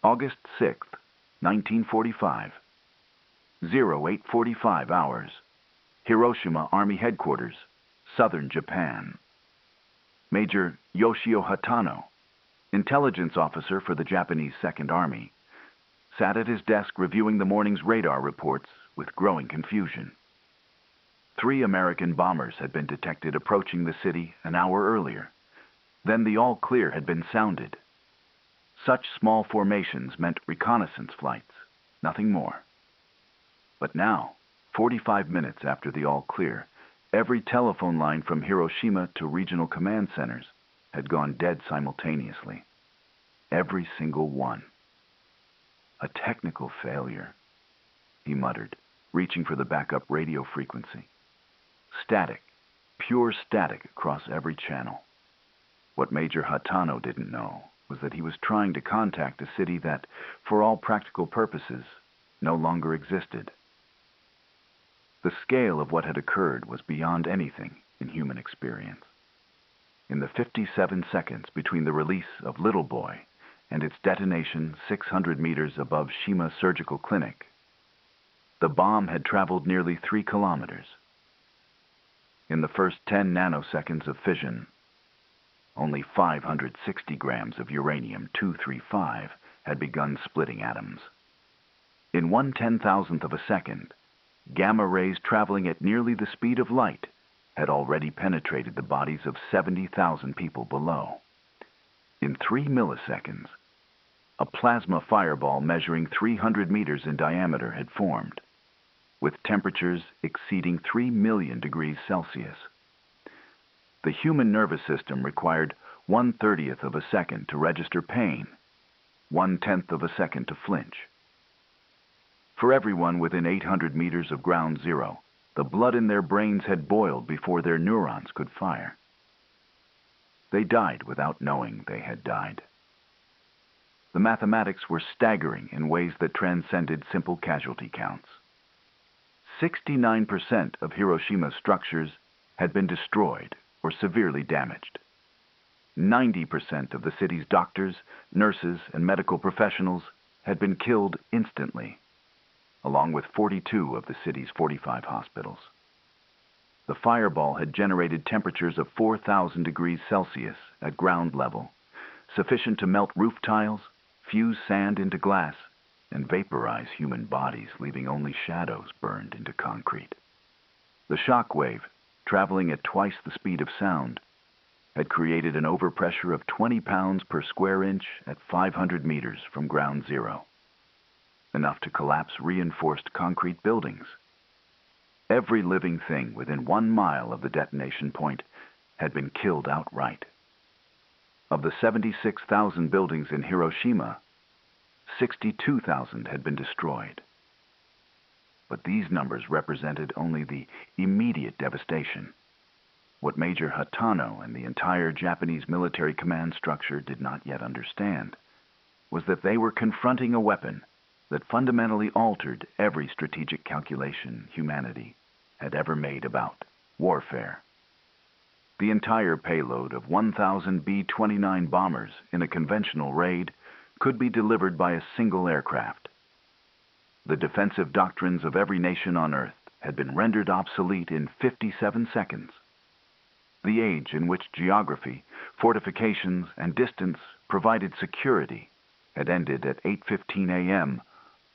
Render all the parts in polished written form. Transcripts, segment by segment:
August 6th, 1945. 0845 hours. Hiroshima Army Headquarters, Southern Japan. Major Yoshio Hatano, intelligence officer for the Japanese Second Army, sat at his desk reviewing the morning's radar reports with growing confusion. 3 American bombers had been detected approaching the city an hour earlier. Then the all-clear had been sounded. Such small formations meant reconnaissance flights, nothing more. But now, 45 minutes after the all-clear, every telephone line from Hiroshima to regional command centers had gone dead simultaneously. Every single one. A technical failure, he muttered, reaching for the backup radio frequency. Static, pure static across every channel. What Major Hatano didn't know was that he was trying to contact a city that, for all practical purposes, no longer existed. The scale of what had occurred was beyond anything in human experience. In the 57 seconds between the release of Little Boy and its detonation 600 meters above Shima Surgical Clinic, the bomb had traveled nearly 3 kilometers. In the first 10 nanoseconds of fission, only 560 grams of uranium-235 had begun splitting atoms. In 1/10,000th of a second, gamma rays traveling at nearly the speed of light had already penetrated the bodies of 70,000 people below. In 3 milliseconds, a plasma fireball measuring 300 meters in diameter had formed, with temperatures exceeding 3 million degrees Celsius. The human nervous system required 1/30th of a second to register pain, 1/10th of a second to flinch. For everyone within 800 meters of ground zero, the blood in their brains had boiled before their neurons could fire. They died without knowing they had died. The mathematics were staggering in ways that transcended simple casualty counts. 69% of Hiroshima's structures had been destroyed or severely damaged. 90% of the city's doctors, nurses, and medical professionals had been killed instantly, along with 42 of the city's 45 hospitals. The fireball had generated temperatures of 4,000 degrees Celsius at ground level, sufficient to melt roof tiles, fuse sand into glass, and vaporize human bodies, leaving only shadows burned into concrete. The shock wave, traveling at twice the speed of sound, had created an overpressure of 20 pounds per square inch at 500 meters from ground zero, enough to collapse reinforced concrete buildings. Every living thing within 1 mile of the detonation point had been killed outright. Of the 76,000 buildings in Hiroshima, 62,000 had been destroyed. But these numbers represented only the immediate devastation. What Major Hatano and the entire Japanese military command structure did not yet understand was that they were confronting a weapon that fundamentally altered every strategic calculation humanity had ever made about warfare. The entire payload of 1,000 B-29 bombers in a conventional raid could be delivered by a single aircraft. The defensive doctrines of every nation on Earth had been rendered obsolete in 57 seconds. The age in which geography, fortifications, and distance provided security had ended at 8:15 a.m.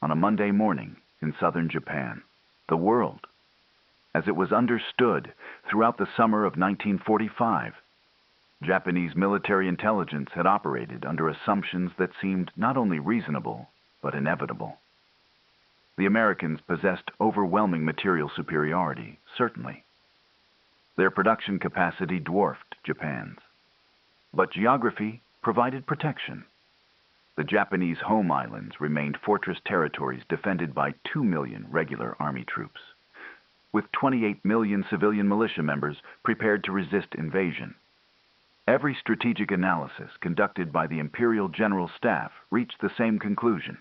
on a Monday morning in southern Japan. The world, as it was understood throughout the summer of 1945, Japanese military intelligence had operated under assumptions that seemed not only reasonable, but inevitable. The Americans possessed overwhelming material superiority, certainly. Their production capacity dwarfed Japan's. But geography provided protection. The Japanese home islands remained fortress territories defended by 2 million regular army troops, with 28 million civilian militia members prepared to resist invasion. Every strategic analysis conducted by the Imperial General Staff reached the same conclusion.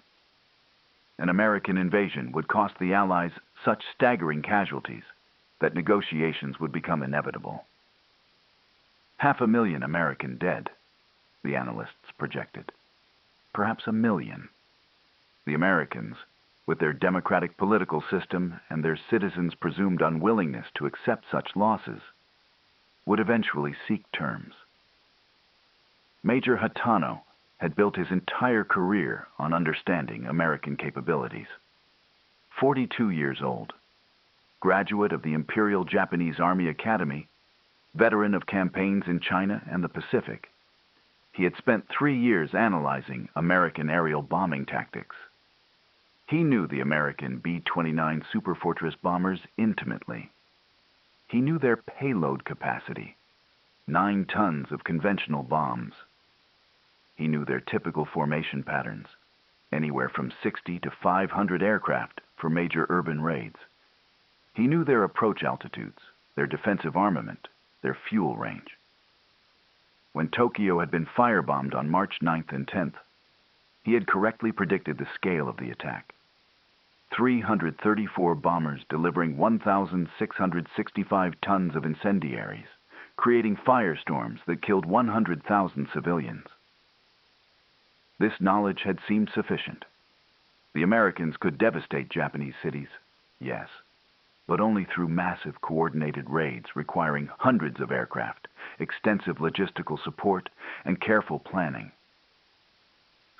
An American invasion would cost the Allies such staggering casualties that negotiations would become inevitable. 500,000 American dead, the analysts projected. Perhaps 1 million. The Americans, with their democratic political system and their citizens' presumed unwillingness to accept such losses, would eventually seek terms. Major Hatano had built his entire career on understanding American capabilities. 42 years old, graduate of the Imperial Japanese Army Academy, veteran of campaigns in China and the Pacific, he had spent 3 years analyzing American aerial bombing tactics. He knew the American B-29 Superfortress bombers intimately. He knew their payload capacity, 9 tons of conventional bombs. He knew their typical formation patterns, anywhere from 60 to 500 aircraft for major urban raids. He knew their approach altitudes, their defensive armament, their fuel range. When Tokyo had been firebombed on March 9th and 10th, he had correctly predicted the scale of the attack. 334 bombers delivering 1,665 tons of incendiaries, creating firestorms that killed 100,000 civilians. This knowledge had seemed sufficient. The Americans could devastate Japanese cities, yes, but only through massive coordinated raids requiring hundreds of aircraft, extensive logistical support, and careful planning.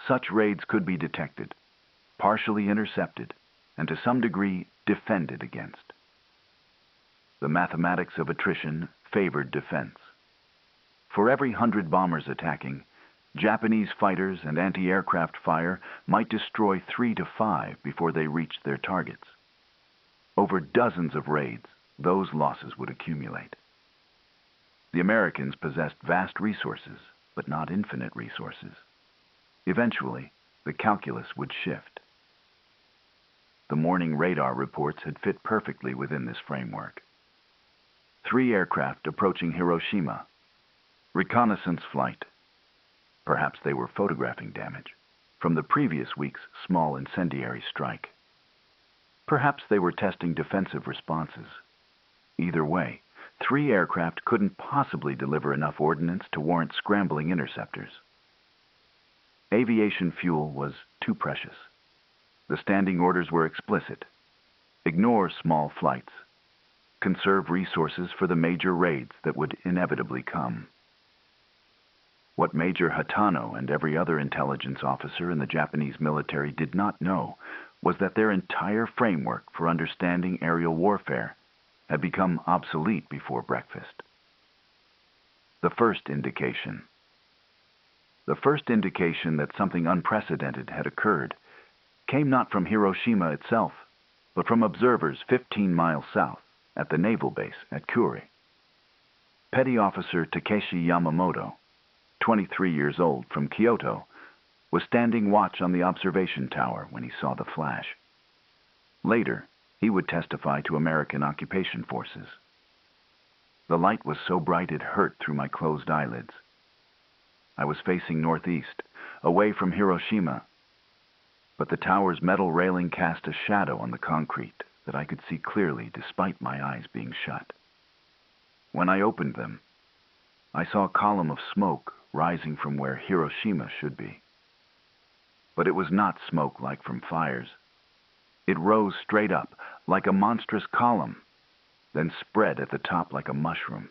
Such raids could be detected, partially intercepted, and to some degree defended against. The mathematics of attrition favored defense. For every 100 bombers attacking, Japanese fighters and anti-aircraft fire might destroy 3 to 5 before they reached their targets. Over dozens of raids, those losses would accumulate. The Americans possessed vast resources, but not infinite resources. Eventually, the calculus would shift. The morning radar reports had fit perfectly within this framework. 3 aircraft approaching Hiroshima. Reconnaissance flight. Perhaps they were photographing damage from the previous week's small incendiary strike. Perhaps they were testing defensive responses. Either way, 3 aircraft couldn't possibly deliver enough ordnance to warrant scrambling interceptors. Aviation fuel was too precious. The standing orders were explicit. Ignore small flights. Conserve resources for the major raids that would inevitably come. What Major Hatano and every other intelligence officer in the Japanese military did not know was that their entire framework for understanding aerial warfare had become obsolete before breakfast. The first indication that something unprecedented had occurred came not from Hiroshima itself, but from observers 15 miles south at the naval base at Kure. Petty Officer Takeshi Yamamoto, 23 years old, from Kyoto, was standing watch on the observation tower when he saw the flash. Later, he would testify to American occupation forces. The light was so bright it hurt through my closed eyelids. I was facing northeast, away from Hiroshima, but the tower's metal railing cast a shadow on the concrete that I could see clearly despite my eyes being shut. When I opened them, I saw a column of smoke rising from where Hiroshima should be. But it was not smoke like from fires. It rose straight up, like a monstrous column, then spread at the top like a mushroom.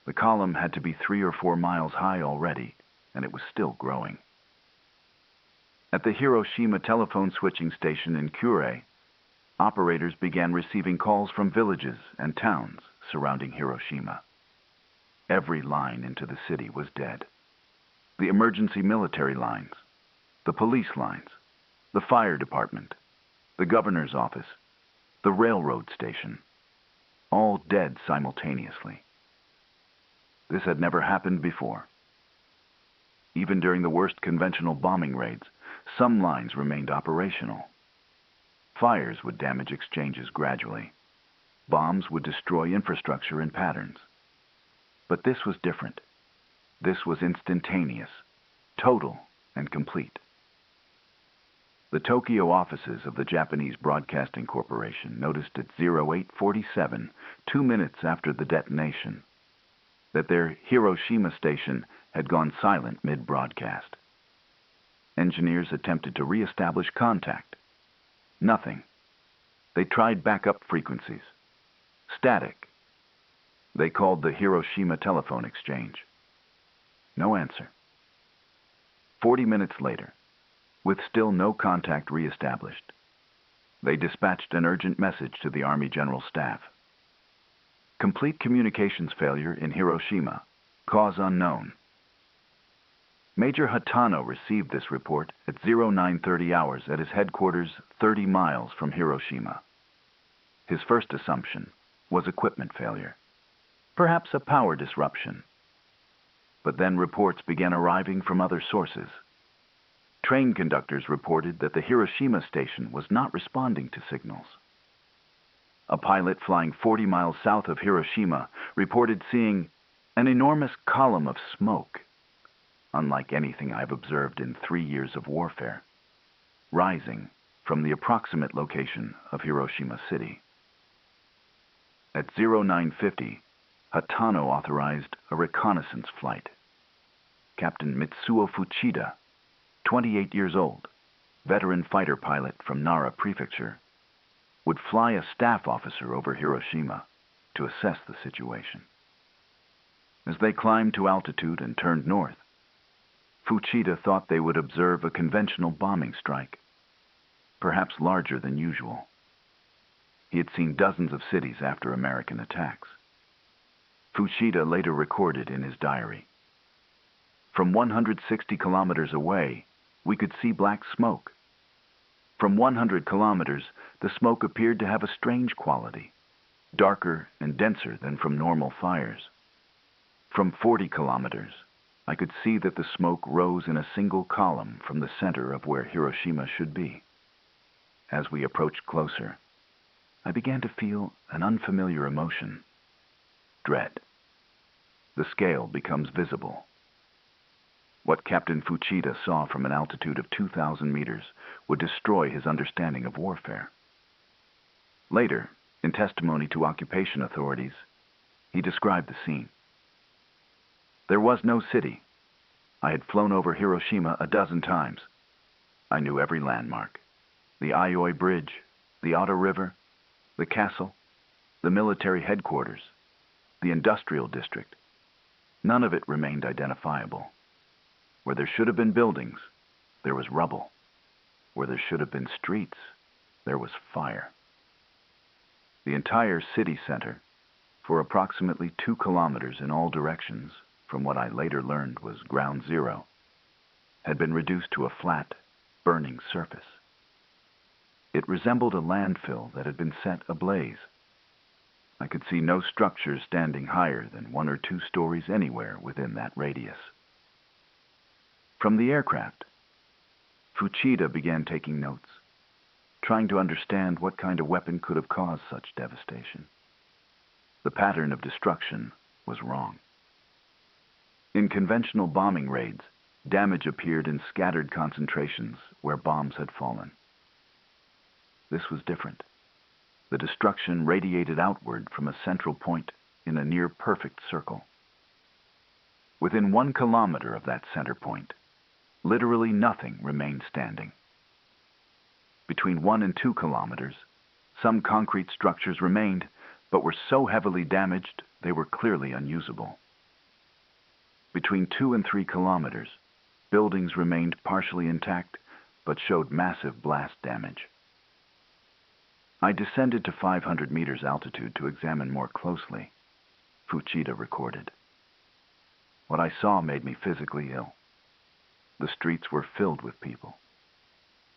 The column had to be 3 or 4 miles high already, and it was still growing. At the Hiroshima telephone switching station in Kure, operators began receiving calls from villages and towns surrounding Hiroshima. Every line into the city was dead. The emergency military lines, the police lines, the fire department, the governor's office, the railroad station, all dead simultaneously. This had never happened before. Even during the worst conventional bombing raids, some lines remained operational. Fires would damage exchanges gradually. Bombs would destroy infrastructure in patterns. But this was different. This was instantaneous, total, and complete. The Tokyo offices of the Japanese Broadcasting Corporation noticed at 0847, 2 minutes after the detonation, that their Hiroshima station had gone silent mid-broadcast. Engineers attempted to re-establish contact. Nothing. They tried backup frequencies. Static. They called the Hiroshima telephone exchange. No answer. 40 minutes later, with still no contact re-established, they dispatched an urgent message to the Army General Staff. Complete communications failure in Hiroshima. Cause unknown. Major Hatano received this report at 0930 hours at his headquarters 30 miles from Hiroshima. His first assumption was equipment failure, perhaps a power disruption. But then reports began arriving from other sources. Train conductors reported that the Hiroshima station was not responding to signals. A pilot flying 40 miles south of Hiroshima reported seeing an enormous column of smoke, unlike anything I've observed in 3 years of warfare, rising from the approximate location of Hiroshima City. At 0950, Hatano authorized a reconnaissance flight. Captain Mitsuo Fuchida, 28 years old, veteran fighter pilot from Nara Prefecture, would fly a staff officer over Hiroshima to assess the situation. As they climbed to altitude and turned north, Fuchida thought they would observe a conventional bombing strike, perhaps larger than usual. He had seen dozens of cities after American attacks. Fuchida later recorded in his diary, "From 160 kilometers away, we could see black smoke. From 100 kilometers, the smoke appeared to have a strange quality, darker and denser than from normal fires. From 40 kilometers, I could see that the smoke rose in a single column from the center of where Hiroshima should be. As we approached closer, I began to feel an unfamiliar emotion, dread. The scale becomes visible." What Captain Fuchida saw from an altitude of 2,000 meters would destroy his understanding of warfare. Later, in testimony to occupation authorities, he described the scene. "There was no city. I had flown over Hiroshima a dozen times. I knew every landmark. The Aioi Bridge, the Otta River, the castle, the military headquarters, the industrial district. None of it remained identifiable. Where there should have been buildings, there was rubble. Where there should have been streets, there was fire. The entire city center, for approximately 2 kilometers in all directions, from what I later learned was ground zero, had been reduced to a flat, burning surface. It resembled a landfill that had been set ablaze. I could see no structures standing higher than 1 or 2 stories anywhere within that radius." From the aircraft, Fuchida began taking notes, trying to understand what kind of weapon could have caused such devastation. The pattern of destruction was wrong. In conventional bombing raids, damage appeared in scattered concentrations where bombs had fallen. This was different. The destruction radiated outward from a central point in a near-perfect circle. Within 1 kilometer of that center point, literally nothing remained standing. Between 1 and 2 kilometers, some concrete structures remained, but were so heavily damaged they were clearly unusable. Between 2 and 3 kilometers, buildings remained partially intact, but showed massive blast damage. I descended to 500 meters altitude to examine more closely, Fuchida recorded. What I saw made me physically ill. The streets were filled with people,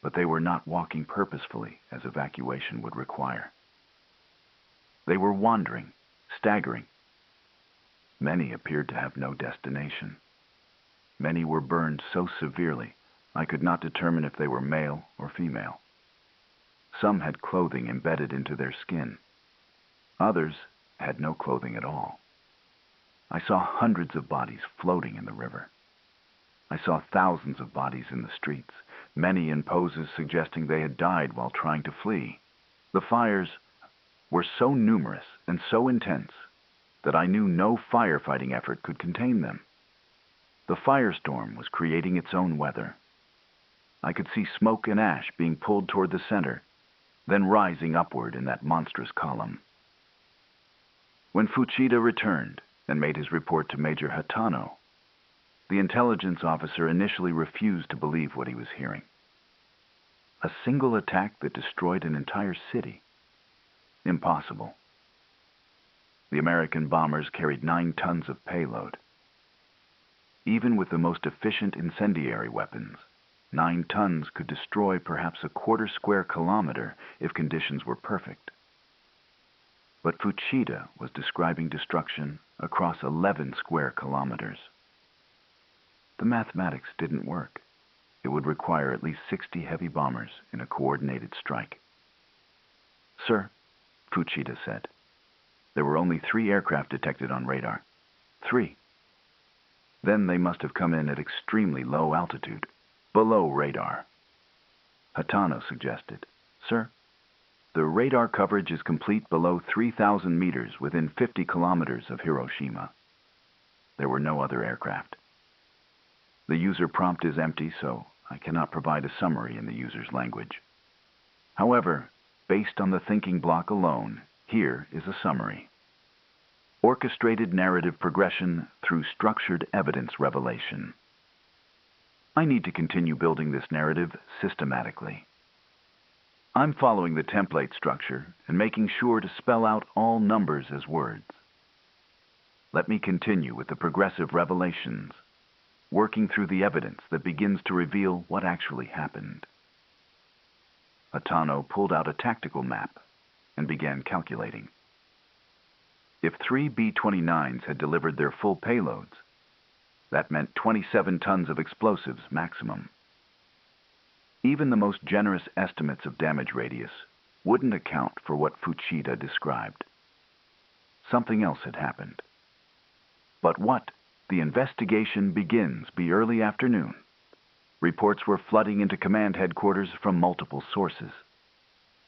but they were not walking purposefully as evacuation would require. They were wandering, staggering. Many appeared to have no destination. Many were burned so severely I could not determine if they were male or female. Some had clothing embedded into their skin. Others had no clothing at all. I saw hundreds of bodies floating in the river. I saw thousands of bodies in the streets, many in poses suggesting they had died while trying to flee. The fires were so numerous and so intense that I knew no firefighting effort could contain them. The firestorm was creating its own weather. I could see smoke and ash being pulled toward the center, then rising upward in that monstrous column. When Fuchida returned and made his report to Major Hatano, the intelligence officer initially refused to believe what he was hearing. A single attack that destroyed an entire city? Impossible. The American bombers carried 9 tons of payload. Even with the most efficient incendiary weapons, 9 tons could destroy perhaps a quarter square kilometer if conditions were perfect. But Fuchida was describing destruction across 11 square kilometers. The mathematics didn't work. It would require at least 60 heavy bombers in a coordinated strike. "Sir," Fuchida said, "there were only 3 aircraft detected on radar. 3. Then they must have come in at extremely low altitude, below radar." Hatano suggested, "Sir, the radar coverage is complete below 3,000 meters within 50 kilometers of Hiroshima. There were no other aircraft. The user prompt is empty, so I cannot provide a summary in the user's language. However, based on the thinking block alone, here is a summary. Orchestrated narrative progression through structured evidence revelation. I need to continue building this narrative systematically. I'm following the template structure and making sure to spell out all numbers as words. Let me continue with the progressive revelations, working through the evidence that begins to reveal what actually happened." Hatano pulled out a tactical map and began calculating. If 3 B-29s had delivered their full payloads, that meant 27 tons of explosives maximum. Even the most generous estimates of damage radius wouldn't account for what Fuchida described. Something else had happened. But what? The investigation begins by early afternoon. Reports were flooding into command headquarters from multiple sources.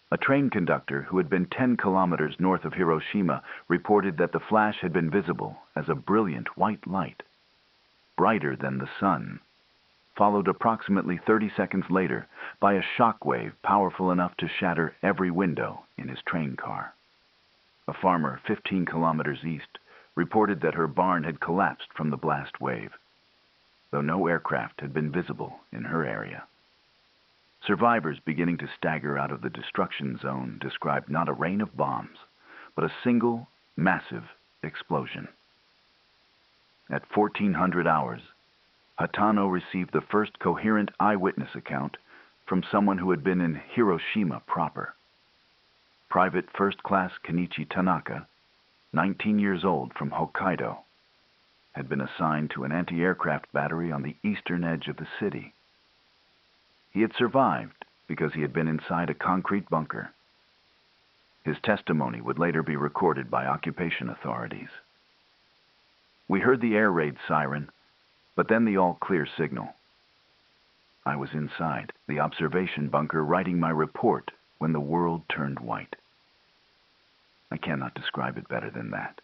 A train conductor who had been 10 kilometers north of Hiroshima reported that the flash had been visible as a brilliant white light, brighter than the sun, followed approximately 30 seconds later by a shock wave powerful enough to shatter every window in his train car. A farmer 15 kilometers east reported that her barn had collapsed from the blast wave, though no aircraft had been visible in her area. Survivors beginning to stagger out of the destruction zone described not a rain of bombs, but a single, massive explosion. At 1400 hours, Hatano received the first coherent eyewitness account from someone who had been in Hiroshima proper. Private First Class Kenichi Tanaka, 19 years old from Hokkaido, had been assigned to an anti-aircraft battery on the eastern edge of the city. He had survived because he had been inside a concrete bunker. His testimony would later be recorded by occupation authorities. We heard the air raid siren, but then the all-clear signal. I was inside the observation bunker writing my report when the world turned white. I cannot describe it better than that.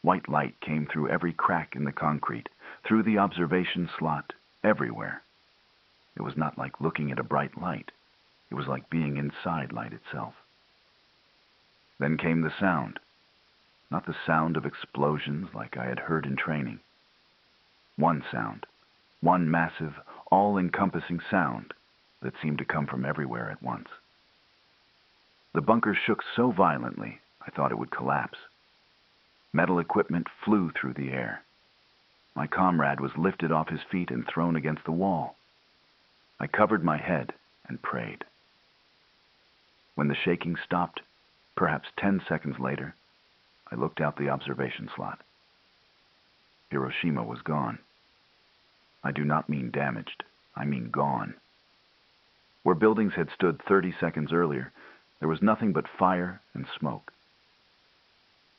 White light came through every crack in the concrete, through the observation slot, everywhere. It was not like looking at a bright light. It was like being inside light itself. Then came the sound. Not the sound of explosions like I had heard in training. One sound, one massive, all-encompassing sound that seemed to come from everywhere at once. The bunker shook so violently, I thought it would collapse. Metal equipment flew through the air. My comrade was lifted off his feet and thrown against the wall. I covered my head and prayed. When the shaking stopped, perhaps 10 seconds later, I looked out the observation slot. Hiroshima was gone. I do not mean damaged. I mean gone. Where buildings had stood 30 seconds earlier, there was nothing but fire and smoke.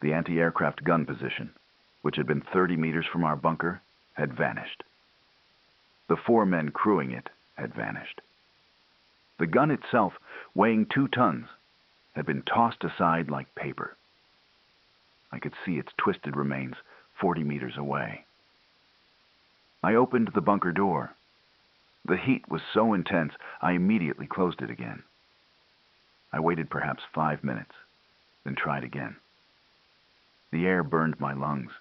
The anti-aircraft gun position, which had been 30 meters from our bunker, had vanished. The 4 men crewing it had vanished. The gun itself, weighing 2 tons, had been tossed aside like paper. I could see its twisted remains 40 meters away. I opened the bunker door. The heat was so intense, I immediately closed it again. I waited perhaps 5 minutes, then tried again. The air burned my lungs.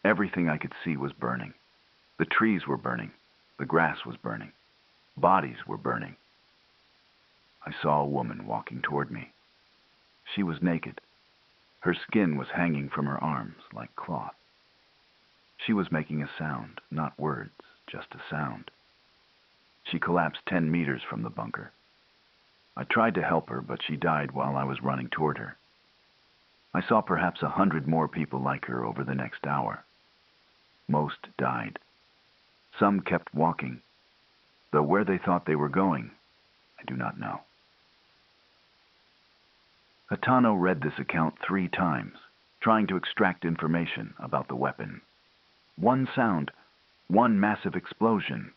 Everything I could see was burning. The trees were burning. The grass was burning. Bodies were burning. I saw a woman walking toward me. She was naked. Her skin was hanging from her arms like cloth. She was making a sound, not words, just a sound. She collapsed 10 meters from the bunker. I tried to help her, but she died while I was running toward her. I saw perhaps 100 more people like her over the next hour. Most died. Some kept walking, though where they thought they were going, I do not know. Hatano read this account 3 times, trying to extract information about the weapon. One sound, one massive explosion,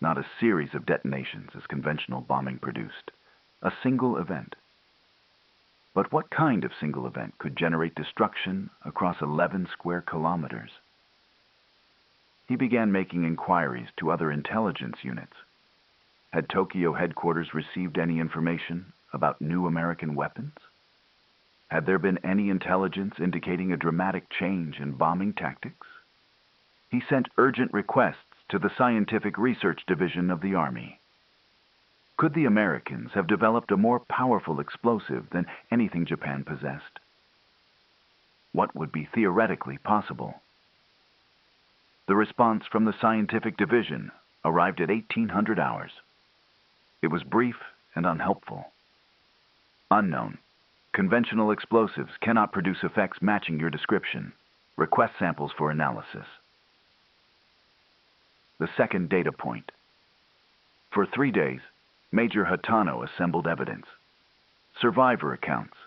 not a series of detonations as conventional bombing produced. A single event. But what kind of single event could generate destruction across 11 square kilometers? He began making inquiries to other intelligence units. Had Tokyo headquarters received any information about new American weapons? Had there been any intelligence indicating a dramatic change in bombing tactics? He sent urgent requests to the Scientific Research Division of the Army. Could the Americans have developed a more powerful explosive than anything Japan possessed? What would be theoretically possible? The response from the Scientific Division arrived at 1800 hours. It was brief and unhelpful. Unknown. Conventional explosives cannot produce effects matching your description. Request samples for analysis. The second data point. For 3 days, Major Hatano assembled evidence. Survivor accounts,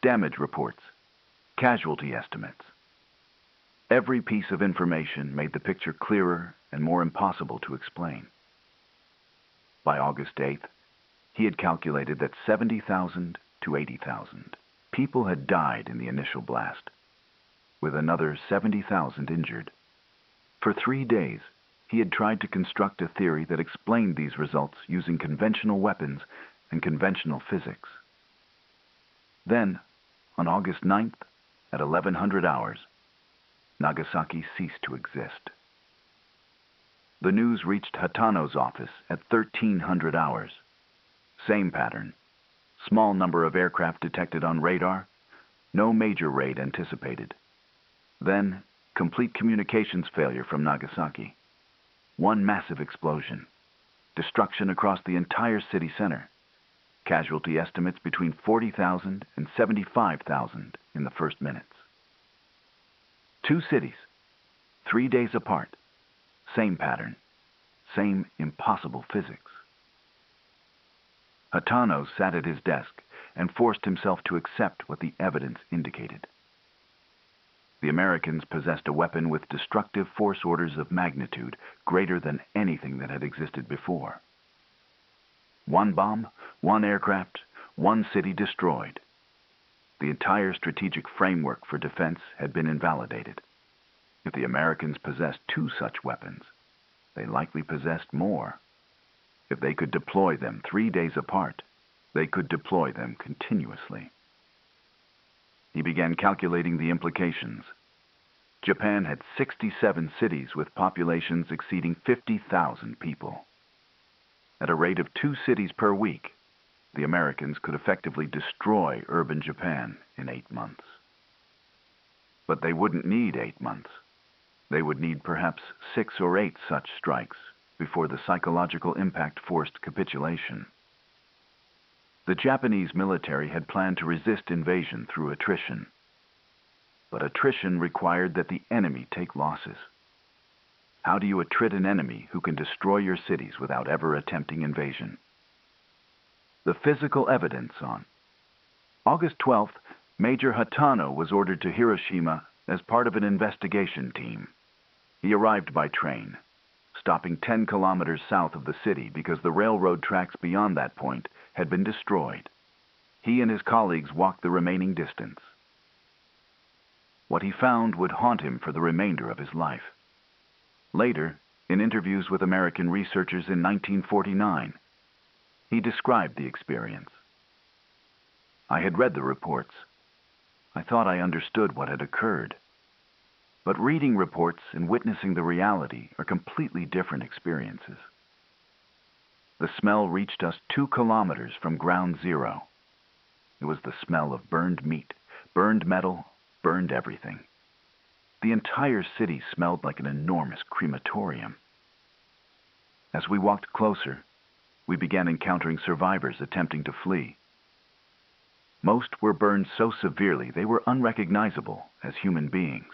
damage reports, casualty estimates. Every piece of information made the picture clearer and more impossible to explain. By August 8th, he had calculated that 70,000 to 80,000 people had died in the initial blast, with another 70,000 injured. For 3 days, he had tried to construct a theory that explained these results using conventional weapons and conventional physics. Then, on August 9th, at 1100 hours, Nagasaki ceased to exist. The news reached Hatano's office at 1300 hours. Same pattern. Small number of aircraft detected on radar. No major raid anticipated. Then, complete communications failure from Nagasaki. One massive explosion. Destruction across the entire city center. Casualty estimates between 40,000 and 75,000 in the first minutes. 2 cities, 3 days apart. Same pattern. Same impossible physics. Hatano sat at his desk and forced himself to accept what the evidence indicated. The Americans possessed a weapon with destructive force orders of magnitude greater than anything that had existed before. 1 bomb, 1 aircraft, 1 city destroyed. The entire strategic framework for defense had been invalidated. If the Americans possessed 2 such weapons, they likely possessed more. If they could deploy them 3 days apart, they could deploy them continuously. He began calculating the implications. Japan had 67 cities with populations exceeding 50,000 people. At a rate of 2 cities per week, the Americans could effectively destroy urban Japan in 8 months. But they wouldn't need 8 months. They would need perhaps 6 or 8 such strikes before the psychological impact forced capitulation. The Japanese military had planned to resist invasion through attrition. But attrition required that the enemy take losses. How do you attrit an enemy who can destroy your cities without ever attempting invasion? The physical evidence on August 12th, Major Hatano was ordered to Hiroshima as part of an investigation team. He arrived by train, stopping 10 kilometers south of the city because the railroad tracks beyond that point had been destroyed. He and his colleagues walked the remaining distance. What he found would haunt him for the remainder of his life. Later, In interviews with American researchers in 1949, he described the experience. I had read the reports. I thought I understood what had occurred. But reading reports and witnessing the reality are completely different experiences. The smell reached us 2 kilometers from ground zero. It was the smell of burned meat, burned metal, burned everything. The entire city smelled like an enormous crematorium. As we walked closer, we began encountering survivors attempting to flee. Most were burned so severely they were unrecognizable as human beings.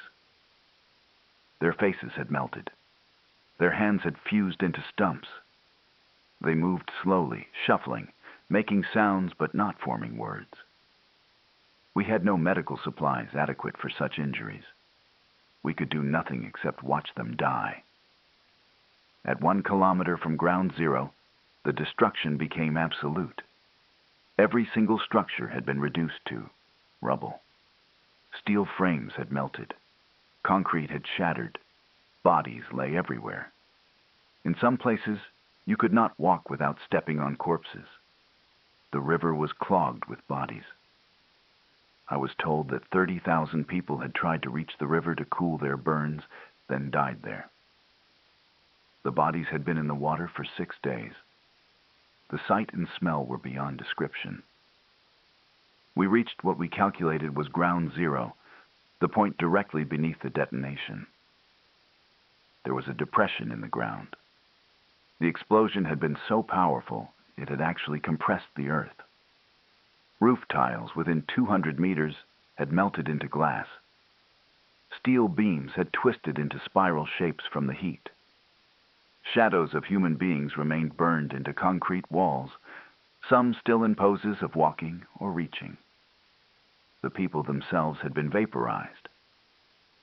Their faces had melted. Their hands had fused into stumps. They moved slowly, shuffling, making sounds but not forming words. We had no medical supplies adequate for such injuries. We could do nothing except watch them die. At 1 kilometer from ground zero, the destruction became absolute. Every single structure had been reduced to rubble. Steel frames had melted. Concrete had shattered. Bodies lay everywhere. In some places, you could not walk without stepping on corpses. The river was clogged with bodies. I was told that 30,000 people had tried to reach the river to cool their burns, then died there. The bodies had been in the water for 6 days. The sight and smell were beyond description. We reached what we calculated was ground zero, the point directly beneath the detonation. There was a depression in the ground. The explosion had been so powerful, it had actually compressed the earth. Roof tiles within 200 meters had melted into glass. Steel beams had twisted into spiral shapes from the heat. Shadows of human beings remained burned into concrete walls, some still in poses of walking or reaching. The people themselves had been vaporized,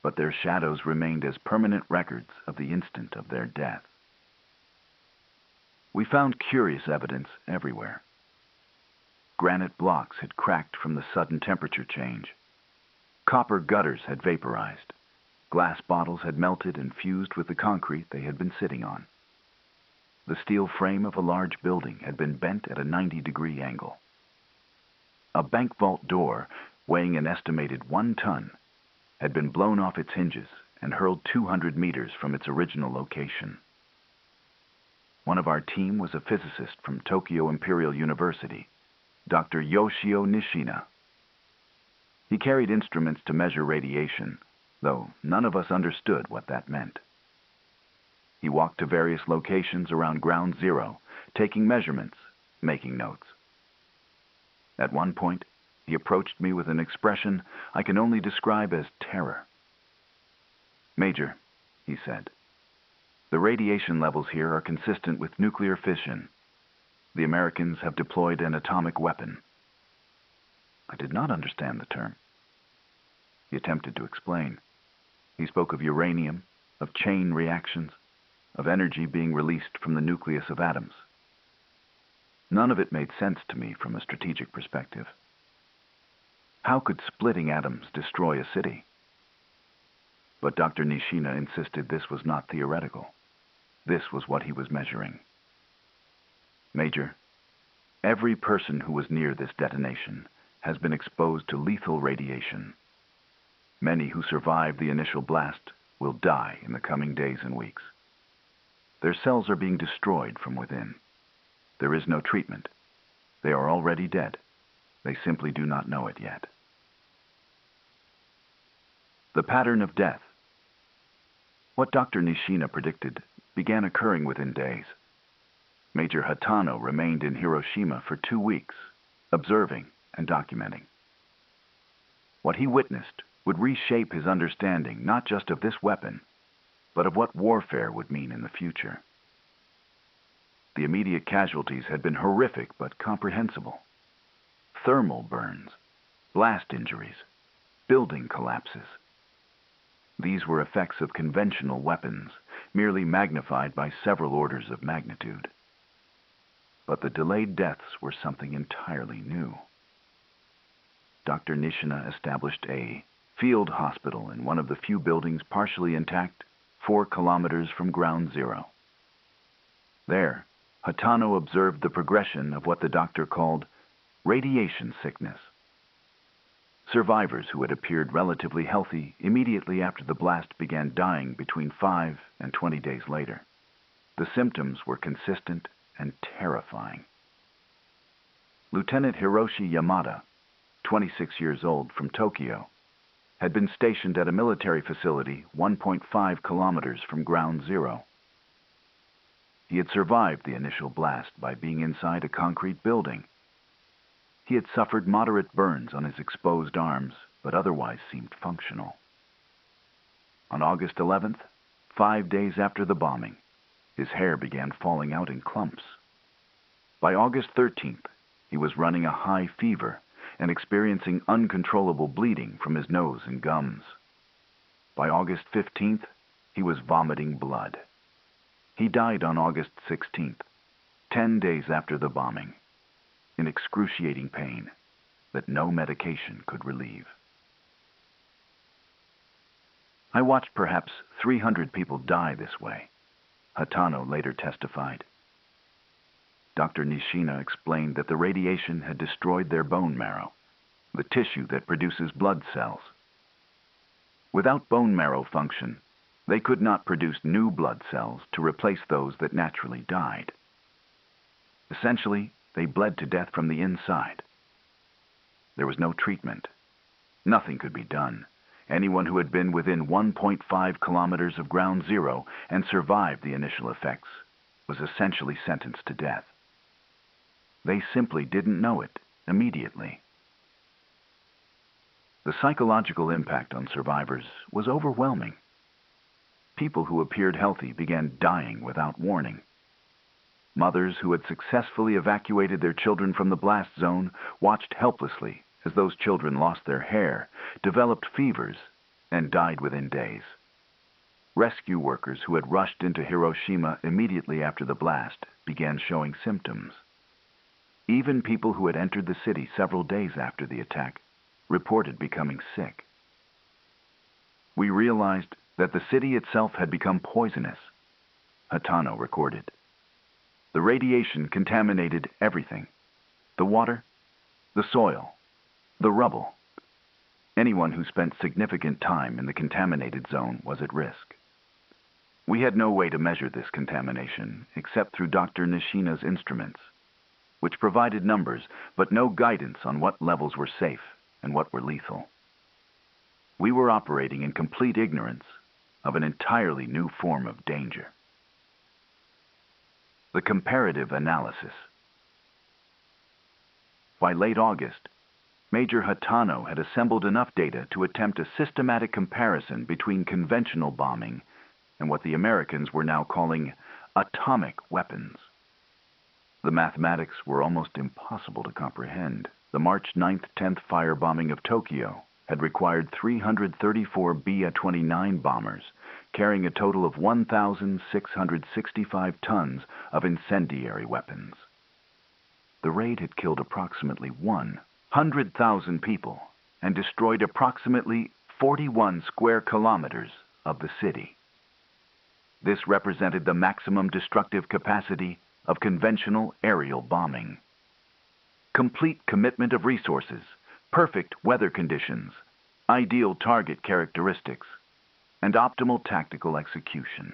but their shadows remained as permanent records of the instant of their death. We found curious evidence everywhere. Granite blocks had cracked from the sudden temperature change. Copper gutters had vaporized. Glass bottles had melted and fused with the concrete they had been sitting on. The steel frame of a large building had been bent at a 90-degree angle. A bank vault door, weighing an estimated 1 ton, had been blown off its hinges and hurled 200 meters from its original location. One of our team was a physicist from Tokyo Imperial University, Dr. Yoshio Nishina. He carried instruments to measure radiation, though none of us understood what that meant. He walked to various locations around ground zero, taking measurements, making notes. At one point, he approached me with an expression I can only describe as terror. "Major," he said, "the radiation levels here are consistent with nuclear fission. The Americans have deployed an atomic weapon." I did not understand the term. He attempted to explain. He spoke of uranium, of chain reactions, of energy being released from the nucleus of atoms. None of it made sense to me from a strategic perspective. How could splitting atoms destroy a city? But Dr. Nishina insisted this was not theoretical. This was what he was measuring. "Major, every person who was near this detonation has been exposed to lethal radiation. Many who survived the initial blast will die in the coming days and weeks. Their cells are being destroyed from within. There is no treatment. They are already dead. They simply do not know it yet." The pattern of death. What Dr. Nishina predicted began occurring within days. Major Hatano remained in Hiroshima for 2 weeks, observing and documenting. What he witnessed would reshape his understanding not just of this weapon, but of what warfare would mean in the future. The immediate casualties had been horrific but comprehensible. Thermal burns, blast injuries, building collapses. These were effects of conventional weapons, merely magnified by several orders of magnitude. But the delayed deaths were something entirely new. Dr. Nishina established a field hospital in one of the few buildings partially intact 4 kilometers from ground zero. There, Hatano observed the progression of what the doctor called radiation sickness. Survivors who had appeared relatively healthy immediately after the blast began dying between 5 and 20 days later. The symptoms were consistent and terrifying. Lieutenant Hiroshi Yamada, 26 years old, from Tokyo, had been stationed at a military facility 1.5 kilometers from ground zero. He had survived the initial blast by being inside a concrete building. He had suffered moderate burns on his exposed arms, but otherwise seemed functional. On August 11th, 5 days after the bombing, his hair began falling out in clumps. By August 13th, he was running a high fever and experiencing uncontrollable bleeding from his nose and gums. By August 15th, he was vomiting blood. He died on August 16th, 10 days after the bombing, in excruciating pain that no medication could relieve. I watched perhaps 300 people die this way, Hatano later testified. Dr. Nishina explained that the radiation had destroyed their bone marrow, the tissue that produces blood cells. Without bone marrow function, they could not produce new blood cells to replace those that naturally died. Essentially, they bled to death from the inside. There was no treatment. Nothing could be done. Anyone who had been within 1.5 kilometers of ground zero and survived the initial effects was essentially sentenced to death. They simply didn't know it immediately. The psychological impact on survivors was overwhelming. People who appeared healthy began dying without warning. Mothers who had successfully evacuated their children from the blast zone watched helplessly as those children lost their hair, developed fevers, and died within days. Rescue workers who had rushed into Hiroshima immediately after the blast began showing symptoms. Even people who had entered the city several days after the attack reported becoming sick. We realized that the city itself had become poisonous, Hatano recorded. The radiation contaminated everything: the water, the soil, the rubble. Anyone who spent significant time in the contaminated zone was at risk. We had no way to measure this contamination except through Dr. Nishina's instruments, which provided numbers but no guidance on what levels were safe and what were lethal. We were operating in complete ignorance of an entirely new form of danger. The comparative analysis. By late August, Major Hatano had assembled enough data to attempt a systematic comparison between conventional bombing and what the Americans were now calling atomic weapons. The mathematics were almost impossible to comprehend. The March 9th, 10th firebombing of Tokyo had required 334 B-29 bombers, carrying a total of 1,665 tons of incendiary weapons. The raid had killed approximately 100,000 people and destroyed approximately 41 square kilometers of the city. This represented the maximum destructive capacity of conventional aerial bombing. Complete commitment of resources, perfect weather conditions, ideal target characteristics, and optimal tactical execution.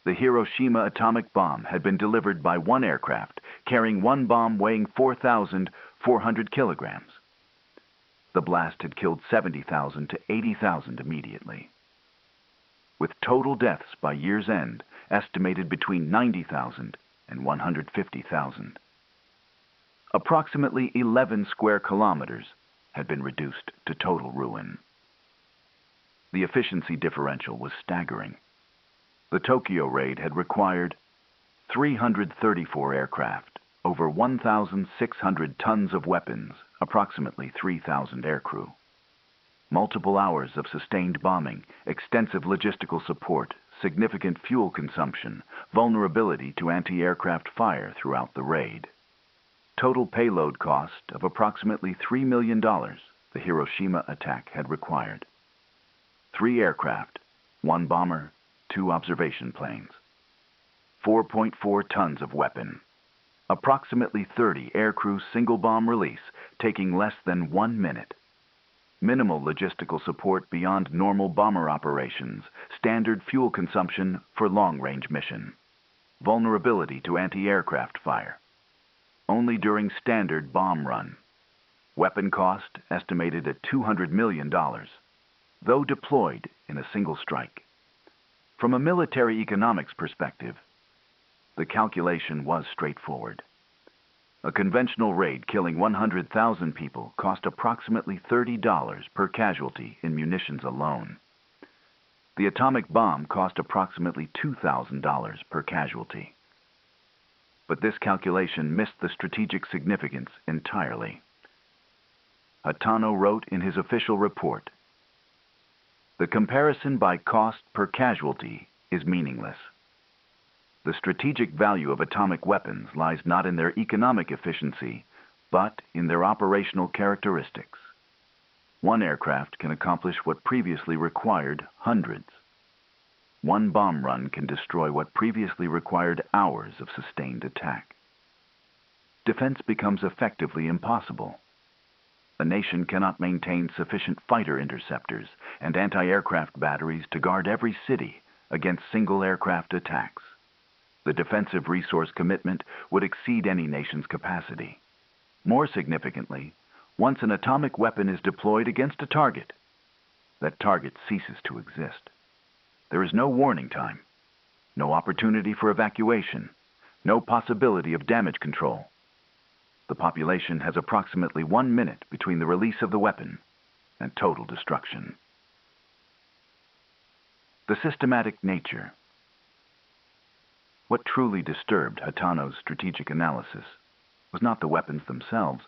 The Hiroshima atomic bomb had been delivered by one aircraft, carrying one bomb weighing 4,400 kilograms. The blast had killed 70,000 to 80,000 immediately, with total deaths by year's end estimated between 90,000 and 150,000. Approximately 11 square kilometers had been reduced to total ruin. The efficiency differential was staggering. The Tokyo raid had required 334 aircraft, over 1,600 tons of weapons, approximately 3,000 aircrew. Multiple hours of sustained bombing, extensive logistical support, significant fuel consumption, vulnerability to anti-aircraft fire throughout the raid. Total payload cost of approximately $3 million the Hiroshima attack had required. 3 aircraft, 1 bomber, 2 observation planes. 4.4 tons of weapon. Approximately 30 aircrew single bomb release, taking less than 1 minute. Minimal logistical support beyond normal bomber operations, standard fuel consumption for long-range mission. Vulnerability to anti-aircraft fire. Only during standard bomb run. Weapon cost estimated at $200 million, though deployed in a single strike. From a military economics perspective, the calculation was straightforward. A conventional raid killing 100,000 people cost approximately $30 per casualty in munitions alone. The atomic bomb cost approximately $2,000 per casualty. But this calculation missed the strategic significance entirely. Hatano wrote in his official report, "The comparison by cost per casualty is meaningless. The strategic value of atomic weapons lies not in their economic efficiency, but in their operational characteristics. One aircraft can accomplish what previously required hundreds. One bomb run can destroy what previously required hours of sustained attack. Defense becomes effectively impossible. A nation cannot maintain sufficient fighter interceptors and anti-aircraft batteries to guard every city against single aircraft attacks. The defensive resource commitment would exceed any nation's capacity. More significantly, once an atomic weapon is deployed against a target, that target ceases to exist. There is no warning time, no opportunity for evacuation, no possibility of damage control. The population has approximately 1 minute between the release of the weapon and total destruction." The systematic nature. What truly disturbed Hatano's strategic analysis was not the weapons themselves,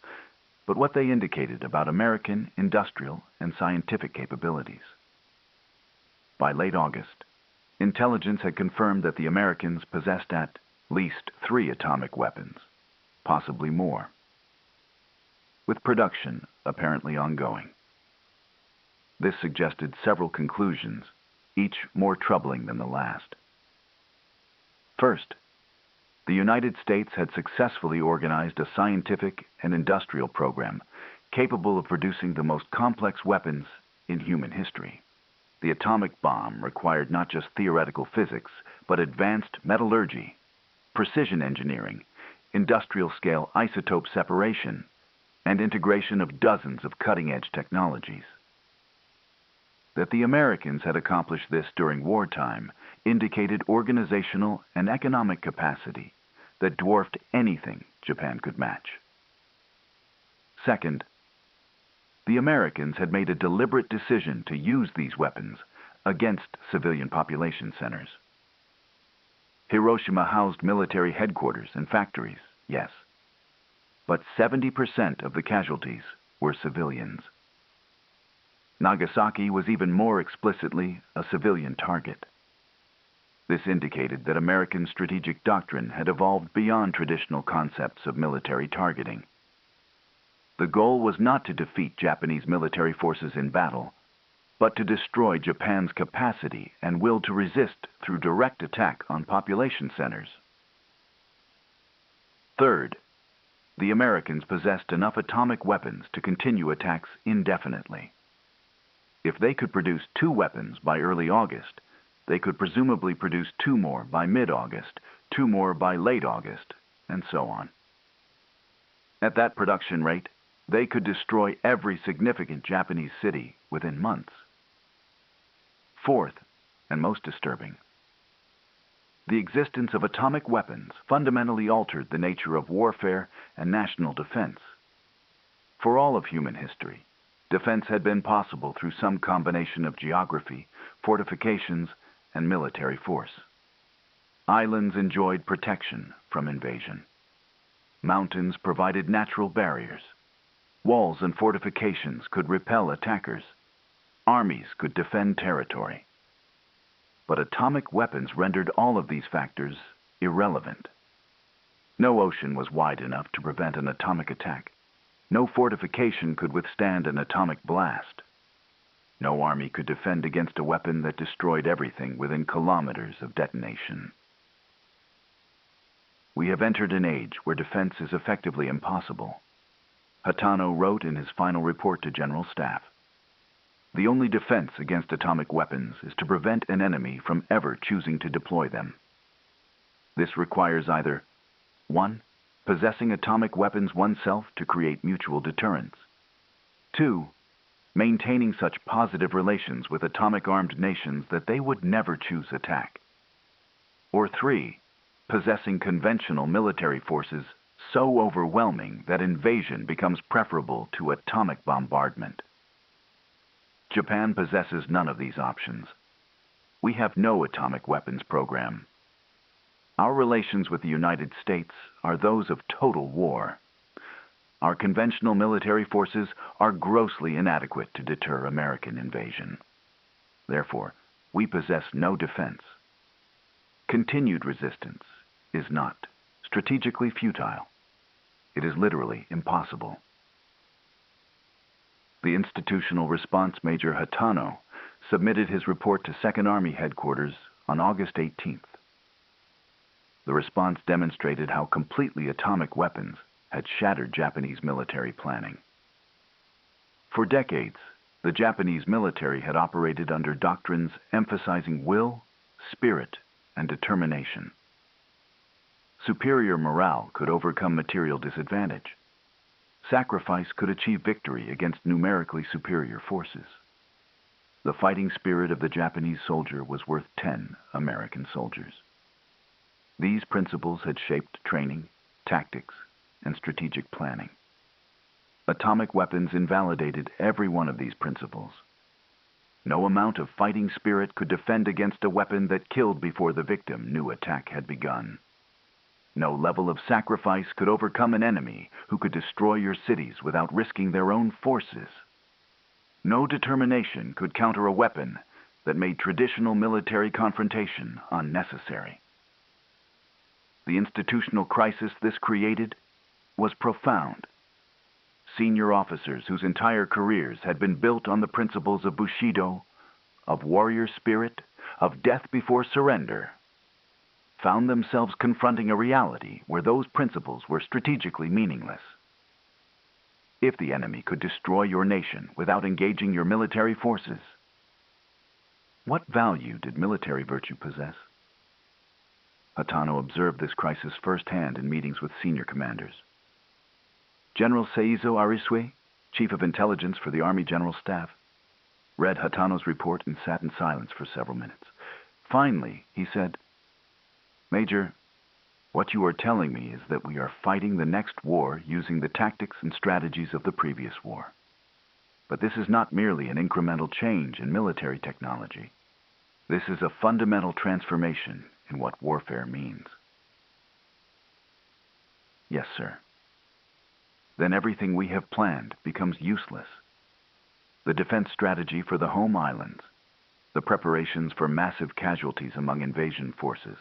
but what they indicated about American industrial and scientific capabilities. By late August, intelligence had confirmed that the Americans possessed at least 3 atomic weapons, possibly more, with production apparently ongoing. This suggested several conclusions, each more troubling than the last. First, the United States had successfully organized a scientific and industrial program capable of producing the most complex weapons in human history. The atomic bomb required not just theoretical physics, but advanced metallurgy, precision engineering, industrial-scale isotope separation, and integration of dozens of cutting-edge technologies. That the Americans had accomplished this during wartime indicated organizational and economic capacity that dwarfed anything Japan could match. Second, the Americans had made a deliberate decision to use these weapons against civilian population centers. Hiroshima housed military headquarters and factories, yes, but 70% of the casualties were civilians. Nagasaki was even more explicitly a civilian target. This indicated that American strategic doctrine had evolved beyond traditional concepts of military targeting. The goal was not to defeat Japanese military forces in battle, but to destroy Japan's capacity and will to resist through direct attack on population centers. Third, the Americans possessed enough atomic weapons to continue attacks indefinitely. If they could produce 2 weapons by early August, they could presumably produce 2 more by mid-August, 2 more by late August, and so on. At that production rate, they could destroy every significant Japanese city within months. Fourth, and most disturbing, the existence of atomic weapons fundamentally altered the nature of warfare and national defense. For all of human history, defense had been possible through some combination of geography, fortifications, and military force. Islands enjoyed protection from invasion. Mountains provided natural barriers. Walls and fortifications could repel attackers. Armies could defend territory. But atomic weapons rendered all of these factors irrelevant. No ocean was wide enough to prevent an atomic attack. No fortification could withstand an atomic blast. No army could defend against a weapon that destroyed everything within kilometers of detonation. We have entered an age where defense is effectively impossible. Hatano wrote in his final report to General Staff, "The only defense against atomic weapons is to prevent an enemy from ever choosing to deploy them. This requires either 1. Possessing atomic weapons oneself to create mutual deterrence. 2. Maintaining such positive relations with atomic-armed nations that they would never choose attack. Or 3. Possessing conventional military forces so overwhelming that invasion becomes preferable to atomic bombardment." Japan possesses none of these options. We have no atomic weapons program. Our relations with the United States are those of total war. Our conventional military forces are grossly inadequate to deter American invasion. Therefore, we possess no defense. Continued resistance is not strategically futile. It is literally impossible. The Institutional Response Major Hatano submitted his report to Second Army Headquarters on August 18th. The response demonstrated how completely atomic weapons had shattered Japanese military planning. For decades, the Japanese military had operated under doctrines emphasizing will, spirit, and determination. Superior morale could overcome material disadvantage. Sacrifice could achieve victory against numerically superior forces. The fighting spirit of the Japanese soldier was worth 10 American soldiers. These principles had shaped training, tactics, and strategic planning. Atomic weapons invalidated every one of these principles. No amount of fighting spirit could defend against a weapon that killed before the victim knew attack had begun. No level of sacrifice could overcome an enemy who could destroy your cities without risking their own forces. No determination could counter a weapon that made traditional military confrontation unnecessary. The institutional crisis this created was profound. Senior officers whose entire careers had been built on the principles of Bushido, of warrior spirit, of death before surrender, found themselves confronting a reality where those principles were strategically meaningless. If the enemy could destroy your nation without engaging your military forces, what value did military virtue possess? Hatano observed this crisis firsthand in meetings with senior commanders. General Seizo Arisue, Chief of Intelligence for the Army General Staff, read Hatano's report and sat in silence for several minutes. Finally, he said, "Major, what you are telling me is that we are fighting the next war using the tactics and strategies of the previous war. But this is not merely an incremental change in military technology. This is a fundamental transformation in what warfare means." "Yes, sir." "Then everything we have planned becomes useless. The defense strategy for the home islands, the preparations for massive casualties among invasion forces,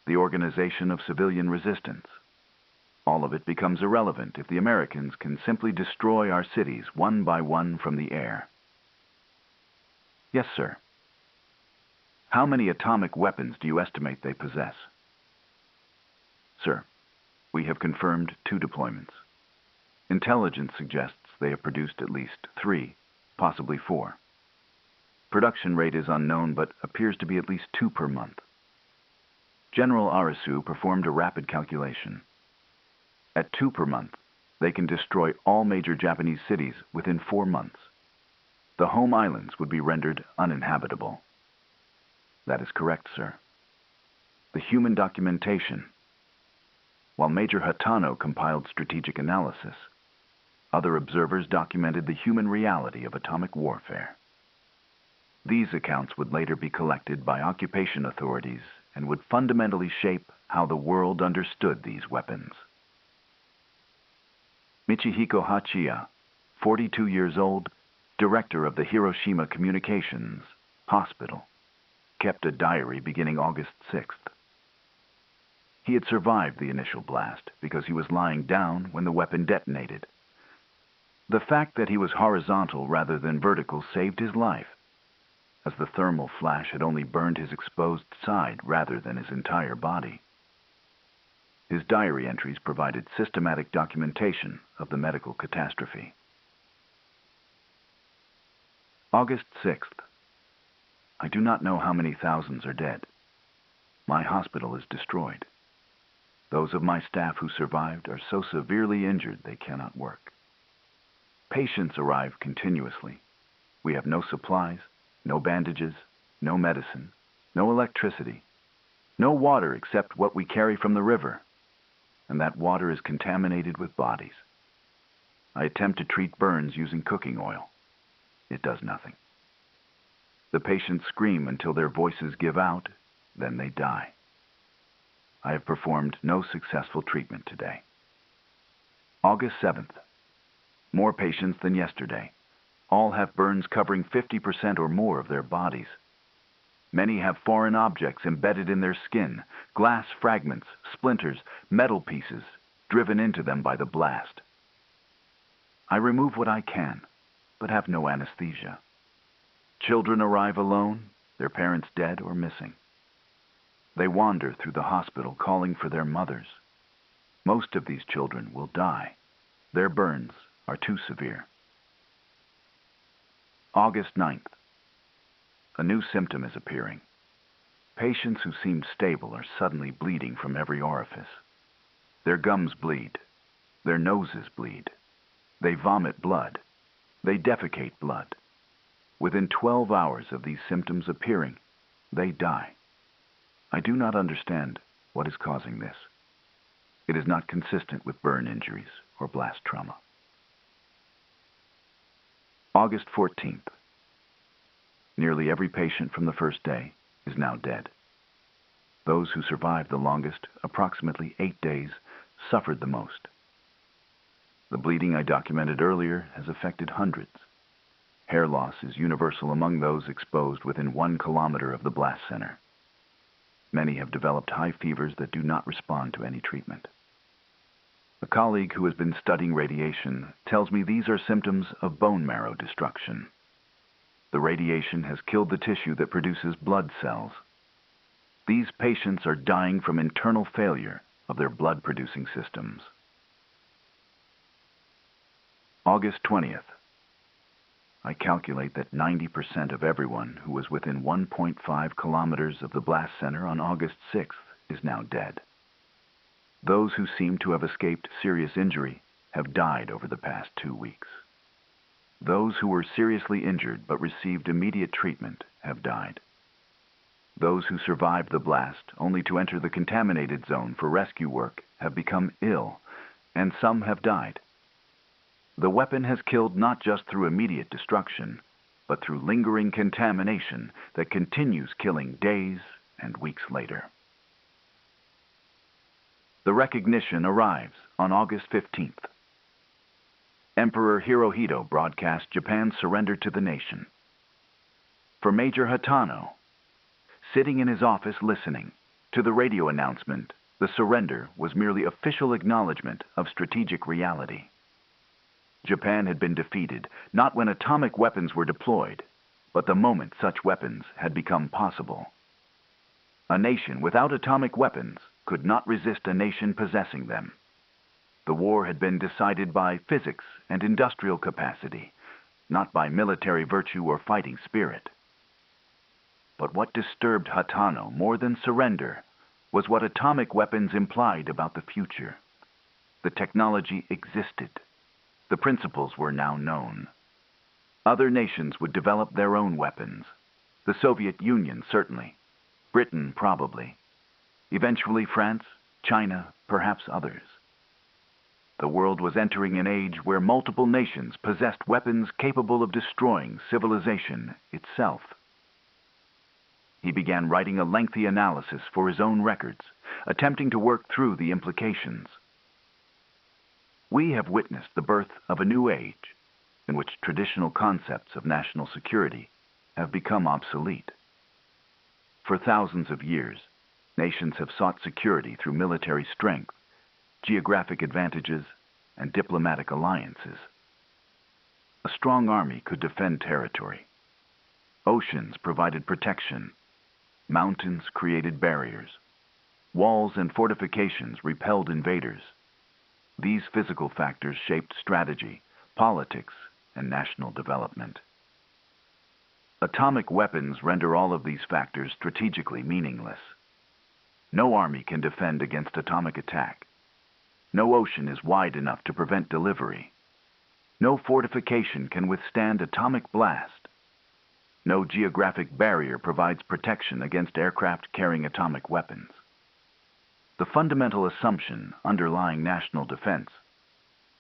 the organization of civilian resistance, all of it becomes irrelevant if the Americans can simply destroy our cities one by one from the air." "Yes, sir." "How many atomic weapons do you estimate they possess?" "Sir, we have confirmed 2 deployments. Intelligence suggests they have produced at least 3, possibly 4. Production rate is unknown, but appears to be at least 2 per month." General Arisu performed a rapid calculation. At 2 per month, they can destroy all major Japanese cities within 4 months. The home islands would be rendered uninhabitable. "That is correct, sir." The human documentation. While Major Hatano compiled strategic analysis, other observers documented the human reality of atomic warfare. These accounts would later be collected by occupation authorities and would fundamentally shape how the world understood these weapons. Michihiko Hachiya, 42 years old, director of the Hiroshima Communications Hospital, kept a diary beginning August 6th. He had survived the initial blast because he was lying down when the weapon detonated. The fact that he was horizontal rather than vertical saved his life, as the thermal flash had only burned his exposed side rather than his entire body. His diary entries provided systematic documentation of the medical catastrophe. August 6th. I do not know how many thousands are dead. My hospital is destroyed. Those of my staff who survived are so severely injured they cannot work. Patients arrive continuously. We have no supplies, no bandages, no medicine, no electricity, no water except what we carry from the river, and that water is contaminated with bodies. I attempt to treat burns using cooking oil. It does nothing. The patients scream until their voices give out, then they die. I have performed no successful treatment today. August 7th. More patients than yesterday. All have burns covering 50% or more of their bodies. Many have foreign objects embedded in their skin, glass fragments, splinters, metal pieces, driven into them by the blast. I remove what I can, but have no anesthesia. Children arrive alone, their parents dead or missing. They wander through the hospital calling for their mothers. Most of these children will die. Their burns are too severe. August 9th. A new symptom is appearing. Patients who seemed stable are suddenly bleeding from every orifice. Their gums bleed. Their noses bleed. They vomit blood. They defecate blood. Within 12 hours of these symptoms appearing, they die. I do not understand what is causing this. It is not consistent with burn injuries or blast trauma. August 14th. Nearly every patient from the first day is now dead. Those who survived the longest, approximately 8 days, suffered the most. The bleeding I documented earlier has affected hundreds. Hair loss is universal among those exposed within 1 kilometer of the blast center. Many have developed high fevers that do not respond to any treatment. A colleague who has been studying radiation tells me these are symptoms of bone marrow destruction. The radiation has killed the tissue that produces blood cells. These patients are dying from internal failure of their blood-producing systems. August 20th. I calculate that 90% of everyone who was within 1.5 kilometers of the blast center on August 6th is now dead. Those who seem to have escaped serious injury have died over the past 2 weeks. Those who were seriously injured but received immediate treatment have died. Those who survived the blast only to enter the contaminated zone for rescue work have become ill, and some have died. The weapon has killed not just through immediate destruction, but through lingering contamination that continues killing days and weeks later. The recognition arrives on August 15th. Emperor Hirohito broadcast Japan's surrender to the nation. For Major Hatano, sitting in his office listening to the radio announcement, the surrender was merely official acknowledgement of strategic reality. Japan had been defeated, not when atomic weapons were deployed, but the moment such weapons had become possible. A nation without atomic weapons could not resist a nation possessing them. The war had been decided by physics and industrial capacity, not by military virtue or fighting spirit. But what disturbed Hatano more than surrender was what atomic weapons implied about the future. The technology existed. The principles were now known. Other nations would develop their own weapons. The Soviet Union, certainly. Britain, probably. Eventually France, China, perhaps others. The world was entering an age where multiple nations possessed weapons capable of destroying civilization itself. He began writing a lengthy analysis for his own records, attempting to work through the implications. We have witnessed the birth of a new age in which traditional concepts of national security have become obsolete. For thousands of years, nations have sought security through military strength, geographic advantages, and diplomatic alliances. A strong army could defend territory. Oceans provided protection. Mountains created barriers. Walls and fortifications repelled invaders. These physical factors shaped strategy, politics, and national development. Atomic weapons render all of these factors strategically meaningless. No army can defend against atomic attack. No ocean is wide enough to prevent delivery. No fortification can withstand atomic blast. No geographic barrier provides protection against aircraft carrying atomic weapons. The fundamental assumption underlying national defense,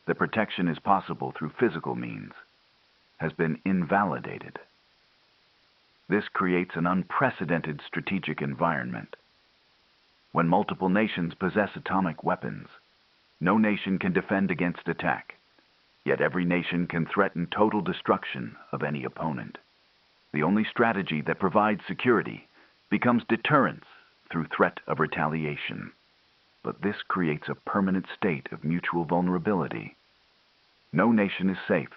that protection is possible through physical means, has been invalidated. This creates an unprecedented strategic environment. When multiple nations possess atomic weapons, no nation can defend against attack, yet every nation can threaten total destruction of any opponent. The only strategy that provides security becomes deterrence through threat of retaliation. But this creates a permanent state of mutual vulnerability. No nation is safe,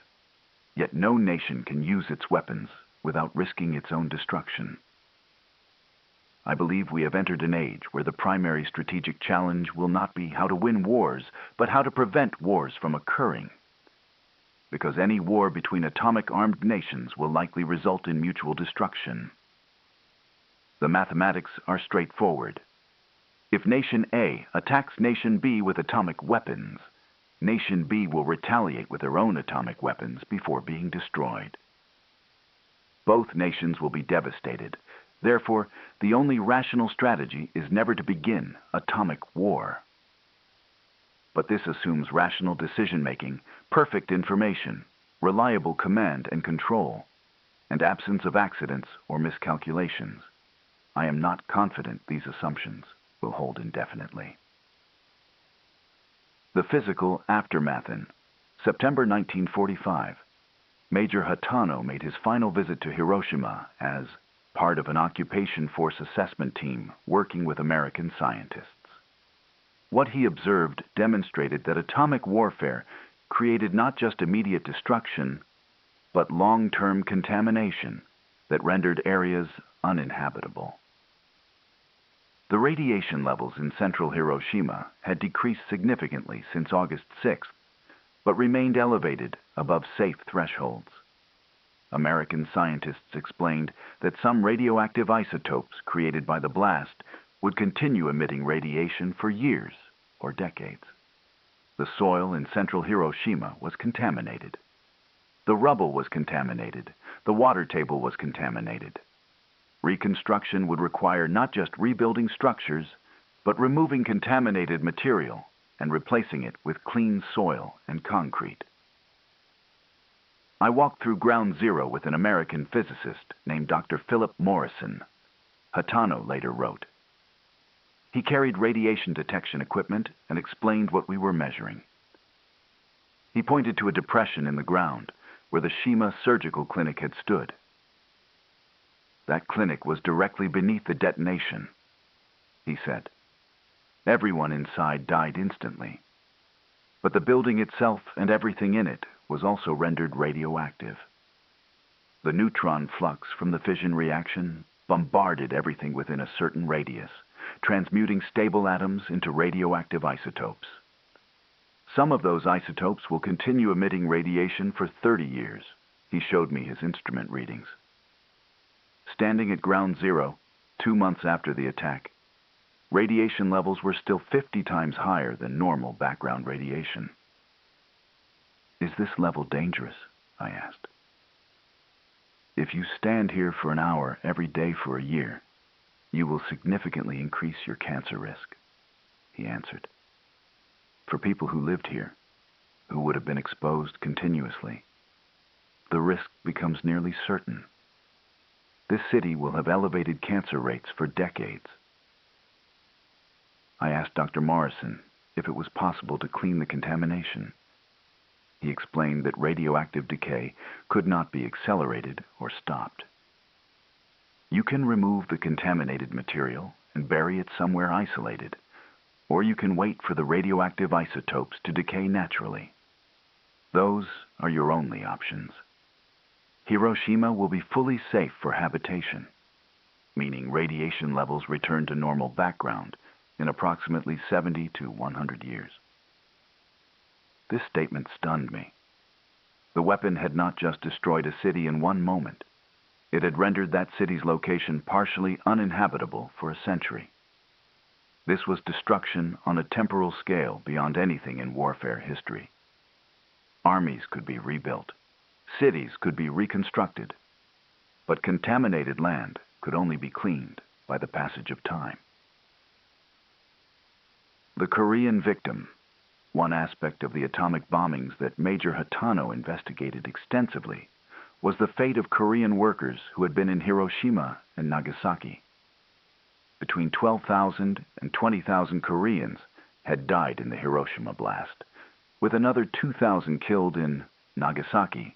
yet no nation can use its weapons without risking its own destruction. I believe we have entered an age where the primary strategic challenge will not be how to win wars, but how to prevent wars from occurring. Because any war between atomic-armed nations will likely result in mutual destruction. The mathematics are straightforward. If Nation A attacks Nation B with atomic weapons, Nation B will retaliate with their own atomic weapons before being destroyed. Both nations will be devastated. Therefore, the only rational strategy is never to begin atomic war. But this assumes rational decision-making, perfect information, reliable command and control, and absence of accidents or miscalculations. I am not confident these assumptions will hold indefinitely. The physical aftermath. In September 1945, Major Hatano made his final visit to Hiroshima as part of an occupation force assessment team working with American scientists. What he observed demonstrated that atomic warfare created not just immediate destruction, but long-term contamination that rendered areas uninhabitable. The radiation levels in central Hiroshima had decreased significantly since August 6th, but remained elevated above safe thresholds. American scientists explained that some radioactive isotopes created by the blast would continue emitting radiation for years or decades. The soil in central Hiroshima was contaminated. The rubble was contaminated. The water table was contaminated. Reconstruction would require not just rebuilding structures, but removing contaminated material and replacing it with clean soil and concrete. I walked through Ground Zero with an American physicist named Dr. Philip Morrison, Hatano later wrote. He carried radiation detection equipment and explained what we were measuring. He pointed to a depression in the ground where the Shima Surgical Clinic had stood. That clinic was directly beneath the detonation, he said. Everyone inside died instantly, but the building itself and everything in it was also rendered radioactive. The neutron flux from the fission reaction bombarded everything within a certain radius, transmuting stable atoms into radioactive isotopes. Some of those isotopes will continue emitting radiation for 30 years. He showed me his instrument readings. Standing at Ground Zero, 2 months after the attack, radiation levels were still 50 times higher than normal background radiation. Is this level dangerous? I asked. If you stand here for an hour every day for a year, you will significantly increase your cancer risk, he answered. For people who lived here, who would have been exposed continuously, the risk becomes nearly certain. This city will have elevated cancer rates for decades. I asked Dr. Morrison if it was possible to clean the contamination. He explained that radioactive decay could not be accelerated or stopped. You can remove the contaminated material and bury it somewhere isolated, or you can wait for the radioactive isotopes to decay naturally. Those are your only options. Hiroshima will be fully safe for habitation, meaning radiation levels return to normal background in approximately 70 to 100 years. This statement stunned me. The weapon had not just destroyed a city in one moment. It had rendered that city's location partially uninhabitable for a century. This was destruction on a temporal scale beyond anything in warfare history. Armies could be rebuilt. Cities could be reconstructed. But contaminated land could only be cleaned by the passage of time. The Korean victim, one aspect of the atomic bombings that Major Hatano investigated extensively, was the fate of Korean workers who had been in Hiroshima and Nagasaki. Between 12,000 and 20,000 Koreans had died in the Hiroshima blast, with another 2,000 killed in Nagasaki.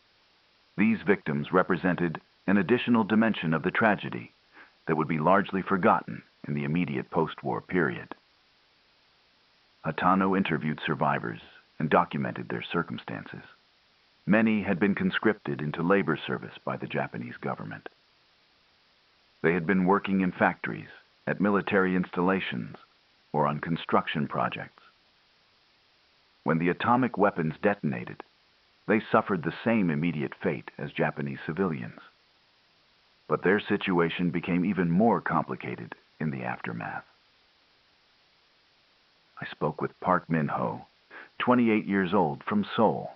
These victims represented an additional dimension of the tragedy that would be largely forgotten in the immediate post-war period. Hatano interviewed survivors and documented their circumstances. Many had been conscripted into labor service by the Japanese government. They had been working in factories, at military installations, or on construction projects. When the atomic weapons detonated, they suffered the same immediate fate as Japanese civilians. But their situation became even more complicated in the aftermath. I spoke with Park Min-ho, 28 years old, from Seoul,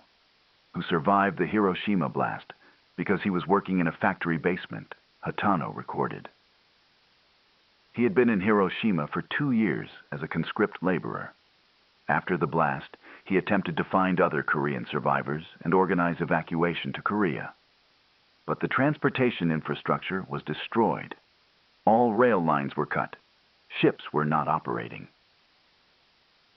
who survived the Hiroshima blast because he was working in a factory basement, Hatano recorded. He had been in Hiroshima for 2 years as a conscript laborer. After the blast, he attempted to find other Korean survivors and organize evacuation to Korea. But the transportation infrastructure was destroyed. All rail lines were cut. Ships were not operating.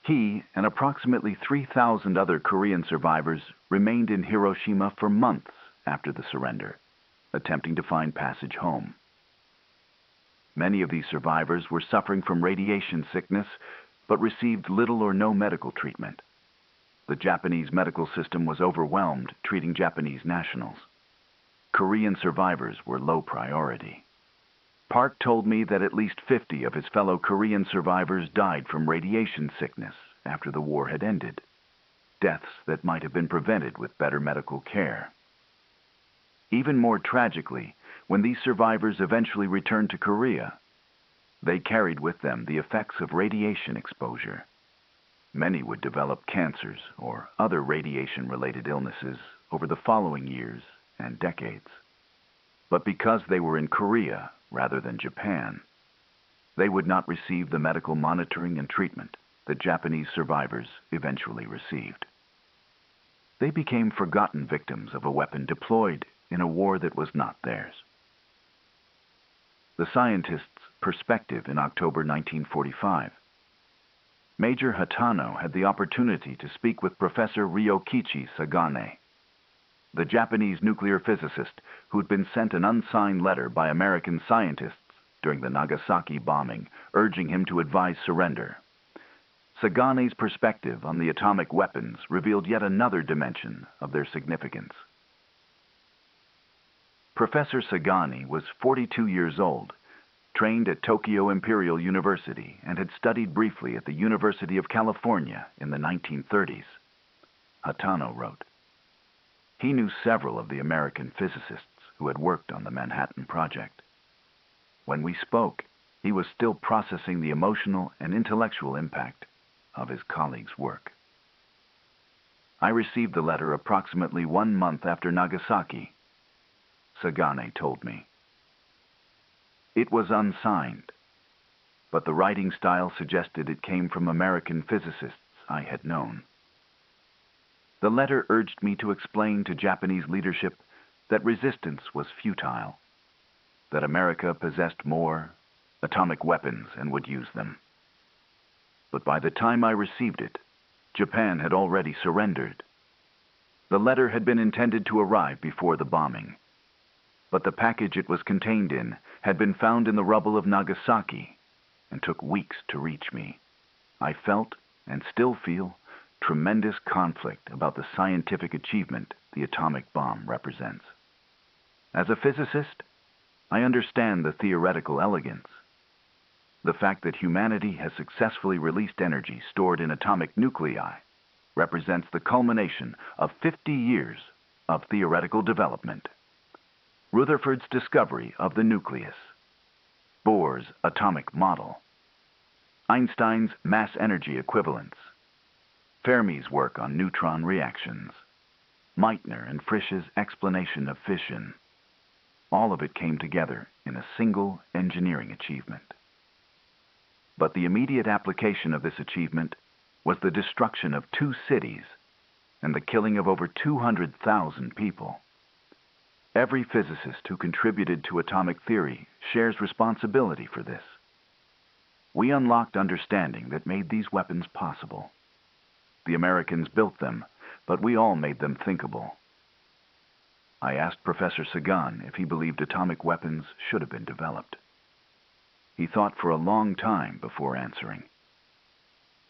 He and approximately 3,000 other Korean survivors remained in Hiroshima for months after the surrender, attempting to find passage home. Many of these survivors were suffering from radiation sickness, but received little or no medical treatment. The Japanese medical system was overwhelmed treating Japanese nationals. Korean survivors were low priority. Park told me that at least 50 of his fellow Korean survivors died from radiation sickness after the war had ended, deaths that might have been prevented with better medical care. Even more tragically, when these survivors eventually returned to Korea, they carried with them the effects of radiation exposure. Many would develop cancers or other radiation-related illnesses over the following years and decades. But because they were in Korea rather than Japan, they would not receive the medical monitoring and treatment that Japanese survivors eventually received. They became forgotten victims of a weapon deployed in a war that was not theirs. The scientist's perspective in October 1945. Major Hatano had the opportunity to speak with Professor Ryokichi Sagane, the Japanese nuclear physicist who'd been sent an unsigned letter by American scientists during the Nagasaki bombing, urging him to advise surrender. Sagane's perspective on the atomic weapons revealed yet another dimension of their significance. Professor Sagane was 42 years old, trained at Tokyo Imperial University, and had studied briefly at the University of California in the 1930s. Hatano wrote. He knew several of the American physicists who had worked on the Manhattan Project. When we spoke, he was still processing the emotional and intellectual impact of his colleagues' work. I received the letter approximately 1 month after Nagasaki, Sagane told me. It was unsigned, but the writing style suggested it came from American physicists I had known. The letter urged me to explain to Japanese leadership that resistance was futile, that America possessed more atomic weapons and would use them. But by the time I received it, Japan had already surrendered. The letter had been intended to arrive before the bombing, but the package it was contained in had been found in the rubble of Nagasaki and took weeks to reach me. I felt, and still feel, tremendous conflict about the scientific achievement the atomic bomb represents. As a physicist, I understand the theoretical elegance. The fact that humanity has successfully released energy stored in atomic nuclei represents the culmination of 50 years of theoretical development. Rutherford's discovery of the nucleus, Bohr's atomic model, Einstein's mass energy equivalence, Fermi's work on neutron reactions, Meitner and Frisch's explanation of fission. All of it came together in a single engineering achievement. But the immediate application of this achievement was the destruction of 2 cities and the killing of over 200,000 people. Every physicist who contributed to atomic theory shares responsibility for this. We unlocked understanding that made these weapons possible. The Americans built them, but we all made them thinkable. I asked Professor Sagan if he believed atomic weapons should have been developed. He thought for a long time before answering.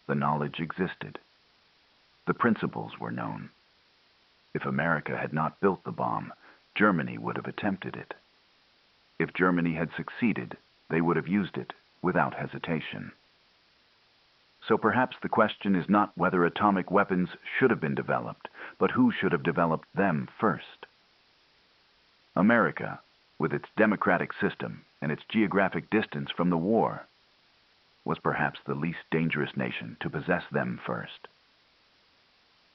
The knowledge existed. The principles were known. If America had not built the bomb, Germany would have attempted it. If Germany had succeeded, they would have used it without hesitation. So perhaps the question is not whether atomic weapons should have been developed, but who should have developed them first. America, with its democratic system and its geographic distance from the war, was perhaps the least dangerous nation to possess them first.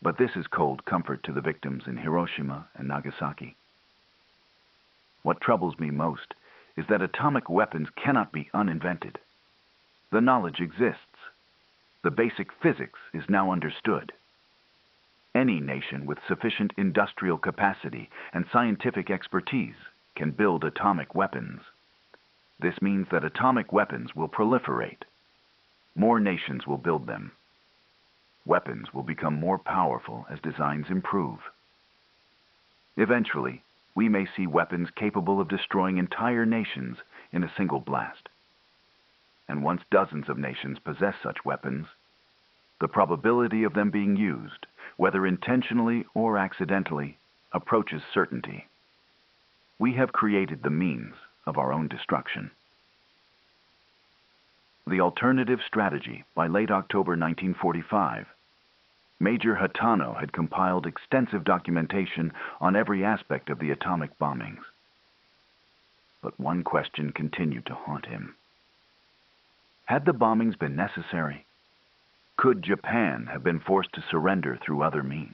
But this is cold comfort to the victims in Hiroshima and Nagasaki. What troubles me most is that atomic weapons cannot be uninvented. The knowledge exists. The basic physics is now understood. Any nation with sufficient industrial capacity and scientific expertise can build atomic weapons. This means that atomic weapons will proliferate. More nations will build them. Weapons will become more powerful as designs improve. Eventually, we may see weapons capable of destroying entire nations in a single blast. And once dozens of nations possess such weapons, the probability of them being used, whether intentionally or accidentally, approaches certainty. We have created the means of our own destruction. The Alternative Strategy by late October 1945. Major Hatano had compiled extensive documentation on every aspect of the atomic bombings. But one question continued to haunt him. Had the bombings been necessary? Could Japan have been forced to surrender through other means?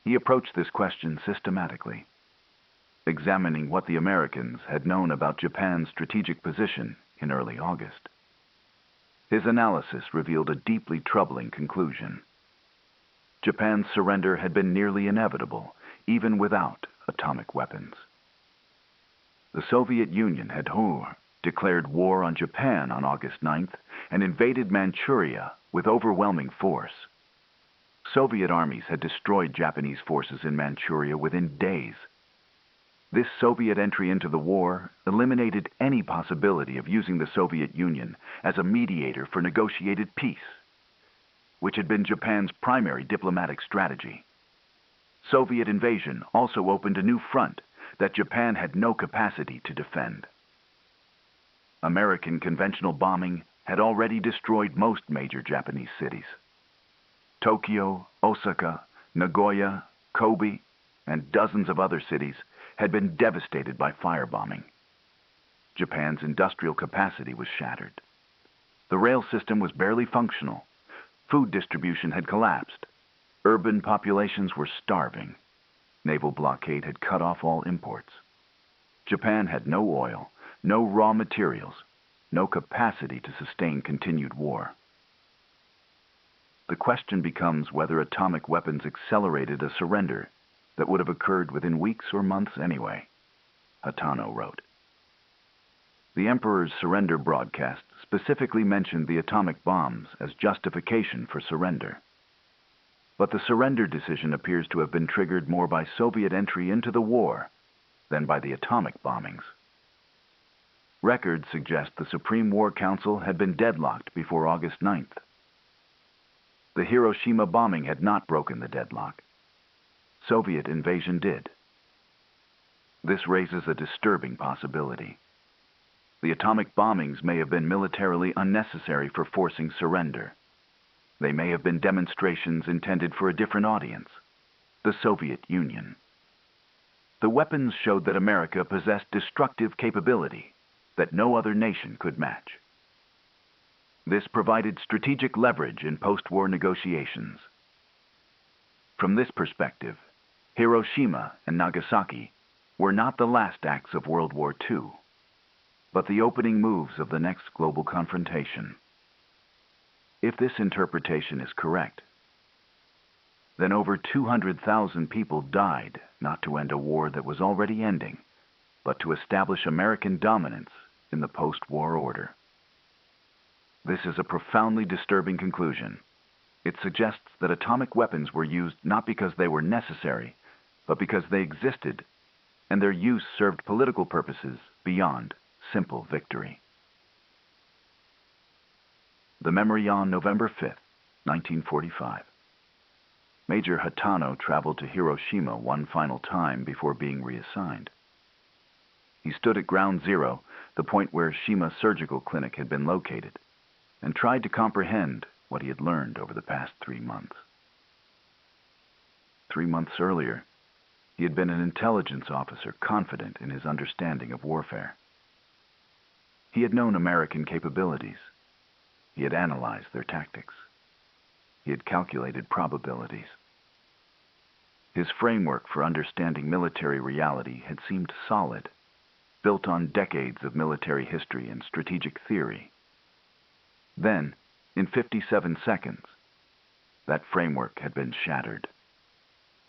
He approached this question systematically, examining what the Americans had known about Japan's strategic position in early August. His analysis revealed a deeply troubling conclusion. Japan's surrender had been nearly inevitable, even without atomic weapons. The Soviet Union had declared war on Japan on August 9th and invaded Manchuria with overwhelming force. Soviet armies had destroyed Japanese forces in Manchuria within days. This Soviet entry into the war eliminated any possibility of using the Soviet Union as a mediator for negotiated peace, which had been Japan's primary diplomatic strategy. Soviet invasion also opened a new front that Japan had no capacity to defend. American conventional bombing had already destroyed most major Japanese cities. Tokyo, Osaka, Nagoya, Kobe, and dozens of other cities had been devastated by firebombing. Japan's industrial capacity was shattered. The rail system was barely functional. Food distribution had collapsed. Urban populations were starving. Naval blockade had cut off all imports. Japan had no oil, no raw materials, no capacity to sustain continued war. The question becomes whether atomic weapons accelerated a surrender that would have occurred within weeks or months anyway, Hatano wrote. The Emperor's surrender broadcast specifically mentioned the atomic bombs as justification for surrender. But the surrender decision appears to have been triggered more by Soviet entry into the war than by the atomic bombings. Records suggest the Supreme War Council had been deadlocked before August 9th. The Hiroshima bombing had not broken the deadlock. Soviet invasion did. This raises a disturbing possibility. The atomic bombings may have been militarily unnecessary for forcing surrender. They may have been demonstrations intended for a different audience, the Soviet Union. The weapons showed that America possessed destructive capability that no other nation could match. This provided strategic leverage in post-war negotiations. From this perspective, Hiroshima and Nagasaki were not the last acts of World War II, but the opening moves of the next global confrontation. If this interpretation is correct, then over 200,000 people died not to end a war that was already ending, but to establish American dominance in the post-war order. This is a profoundly disturbing conclusion. It suggests that atomic weapons were used not because they were necessary, but because they existed, and their use served political purposes beyond simple victory. The memory on November 5, 1945. Major Hatano traveled to Hiroshima one final time before being reassigned. He stood at Ground Zero, the point where Shima Surgical Clinic had been located, and tried to comprehend what he had learned over the past 3 months. 3 months earlier, he had been an intelligence officer confident in his understanding of warfare. He had known American capabilities. He had analyzed their tactics. He had calculated probabilities. His framework for understanding military reality had seemed solid, built on decades of military history and strategic theory. Then, in 57 seconds, that framework had been shattered.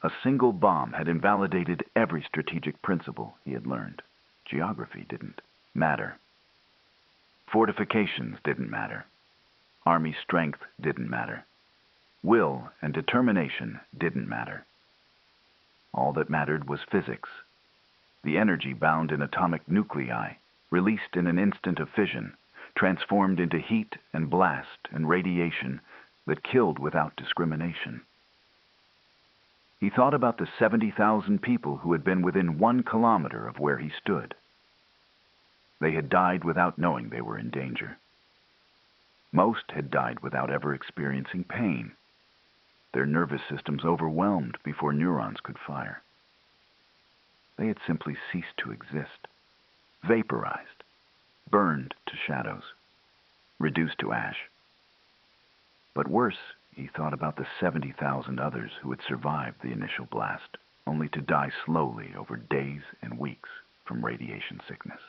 A single bomb had invalidated every strategic principle he had learned. Geography didn't matter. Fortifications didn't matter. Army strength didn't matter. Will and determination didn't matter. All that mattered was physics. The energy bound in atomic nuclei, released in an instant of fission, transformed into heat and blast and radiation that killed without discrimination. He thought about the 70,000 people who had been within 1 kilometer of where he stood. They had died without knowing they were in danger. Most had died without ever experiencing pain, their nervous systems overwhelmed before neurons could fire. They had simply ceased to exist, vaporized, burned to shadows, reduced to ash. But worse, he thought about the 70,000 others who had survived the initial blast, only to die slowly over days and weeks from radiation sickness.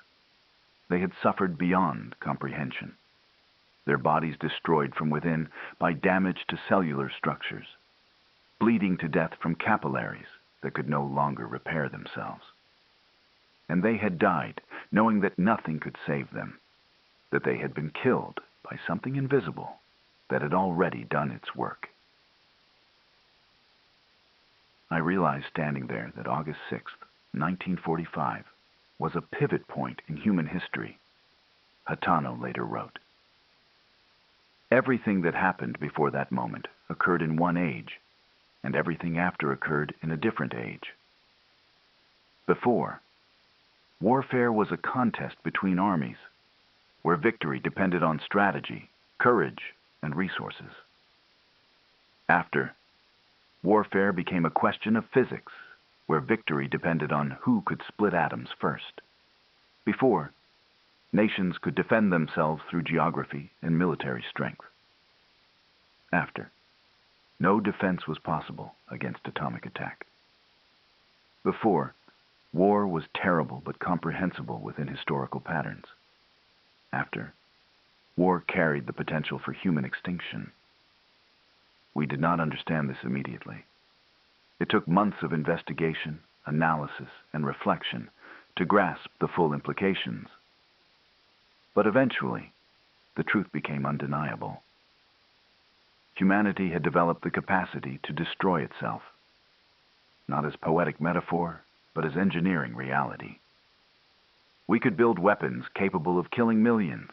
They had suffered beyond comprehension, their bodies destroyed from within by damage to cellular structures, bleeding to death from capillaries that could no longer repair themselves. And they had died knowing that nothing could save them, that they had been killed by something invisible that had already done its work. I realized standing there that August 6, 1945, was a pivot point in human history, Hatano later wrote. Everything that happened before that moment occurred in one age, and everything after occurred in a different age. Before, warfare was a contest between armies, where victory depended on strategy, courage, and resources. After, warfare became a question of physics, where victory depended on who could split atoms first. Before, nations could defend themselves through geography and military strength. After, no defense was possible against atomic attack. Before, war was terrible but comprehensible within historical patterns. After, war carried the potential for human extinction. We did not understand this immediately. It took months of investigation, analysis, and reflection to grasp the full implications. But eventually, the truth became undeniable. Humanity had developed the capacity to destroy itself, not as poetic metaphor, but as engineering reality. We could build weapons capable of killing millions.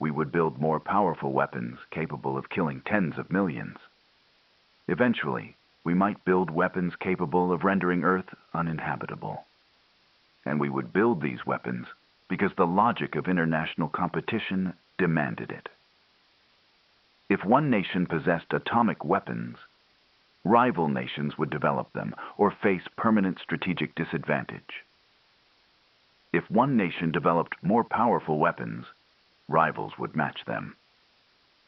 We would build more powerful weapons capable of killing tens of millions. Eventually, we might build weapons capable of rendering Earth uninhabitable. And we would build these weapons because the logic of international competition demanded it. If one nation possessed atomic weapons, rival nations would develop them or face permanent strategic disadvantage. If one nation developed more powerful weapons, rivals would match them.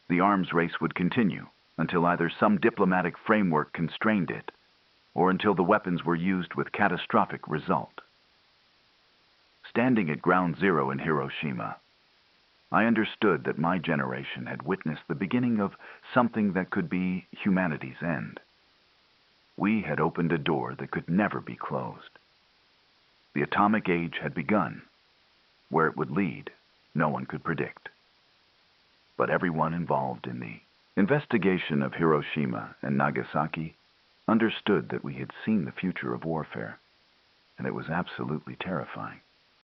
The arms race would continue until either some diplomatic framework constrained it, or until the weapons were used with catastrophic result. Standing at ground zero in Hiroshima, I understood that my generation had witnessed the beginning of something that could be humanity's end. We had opened a door that could never be closed. The atomic age had begun. Where it would lead, no one could predict. But everyone involved in the investigation of Hiroshima and Nagasaki understood that we had seen the future of warfare, and it was absolutely terrifying.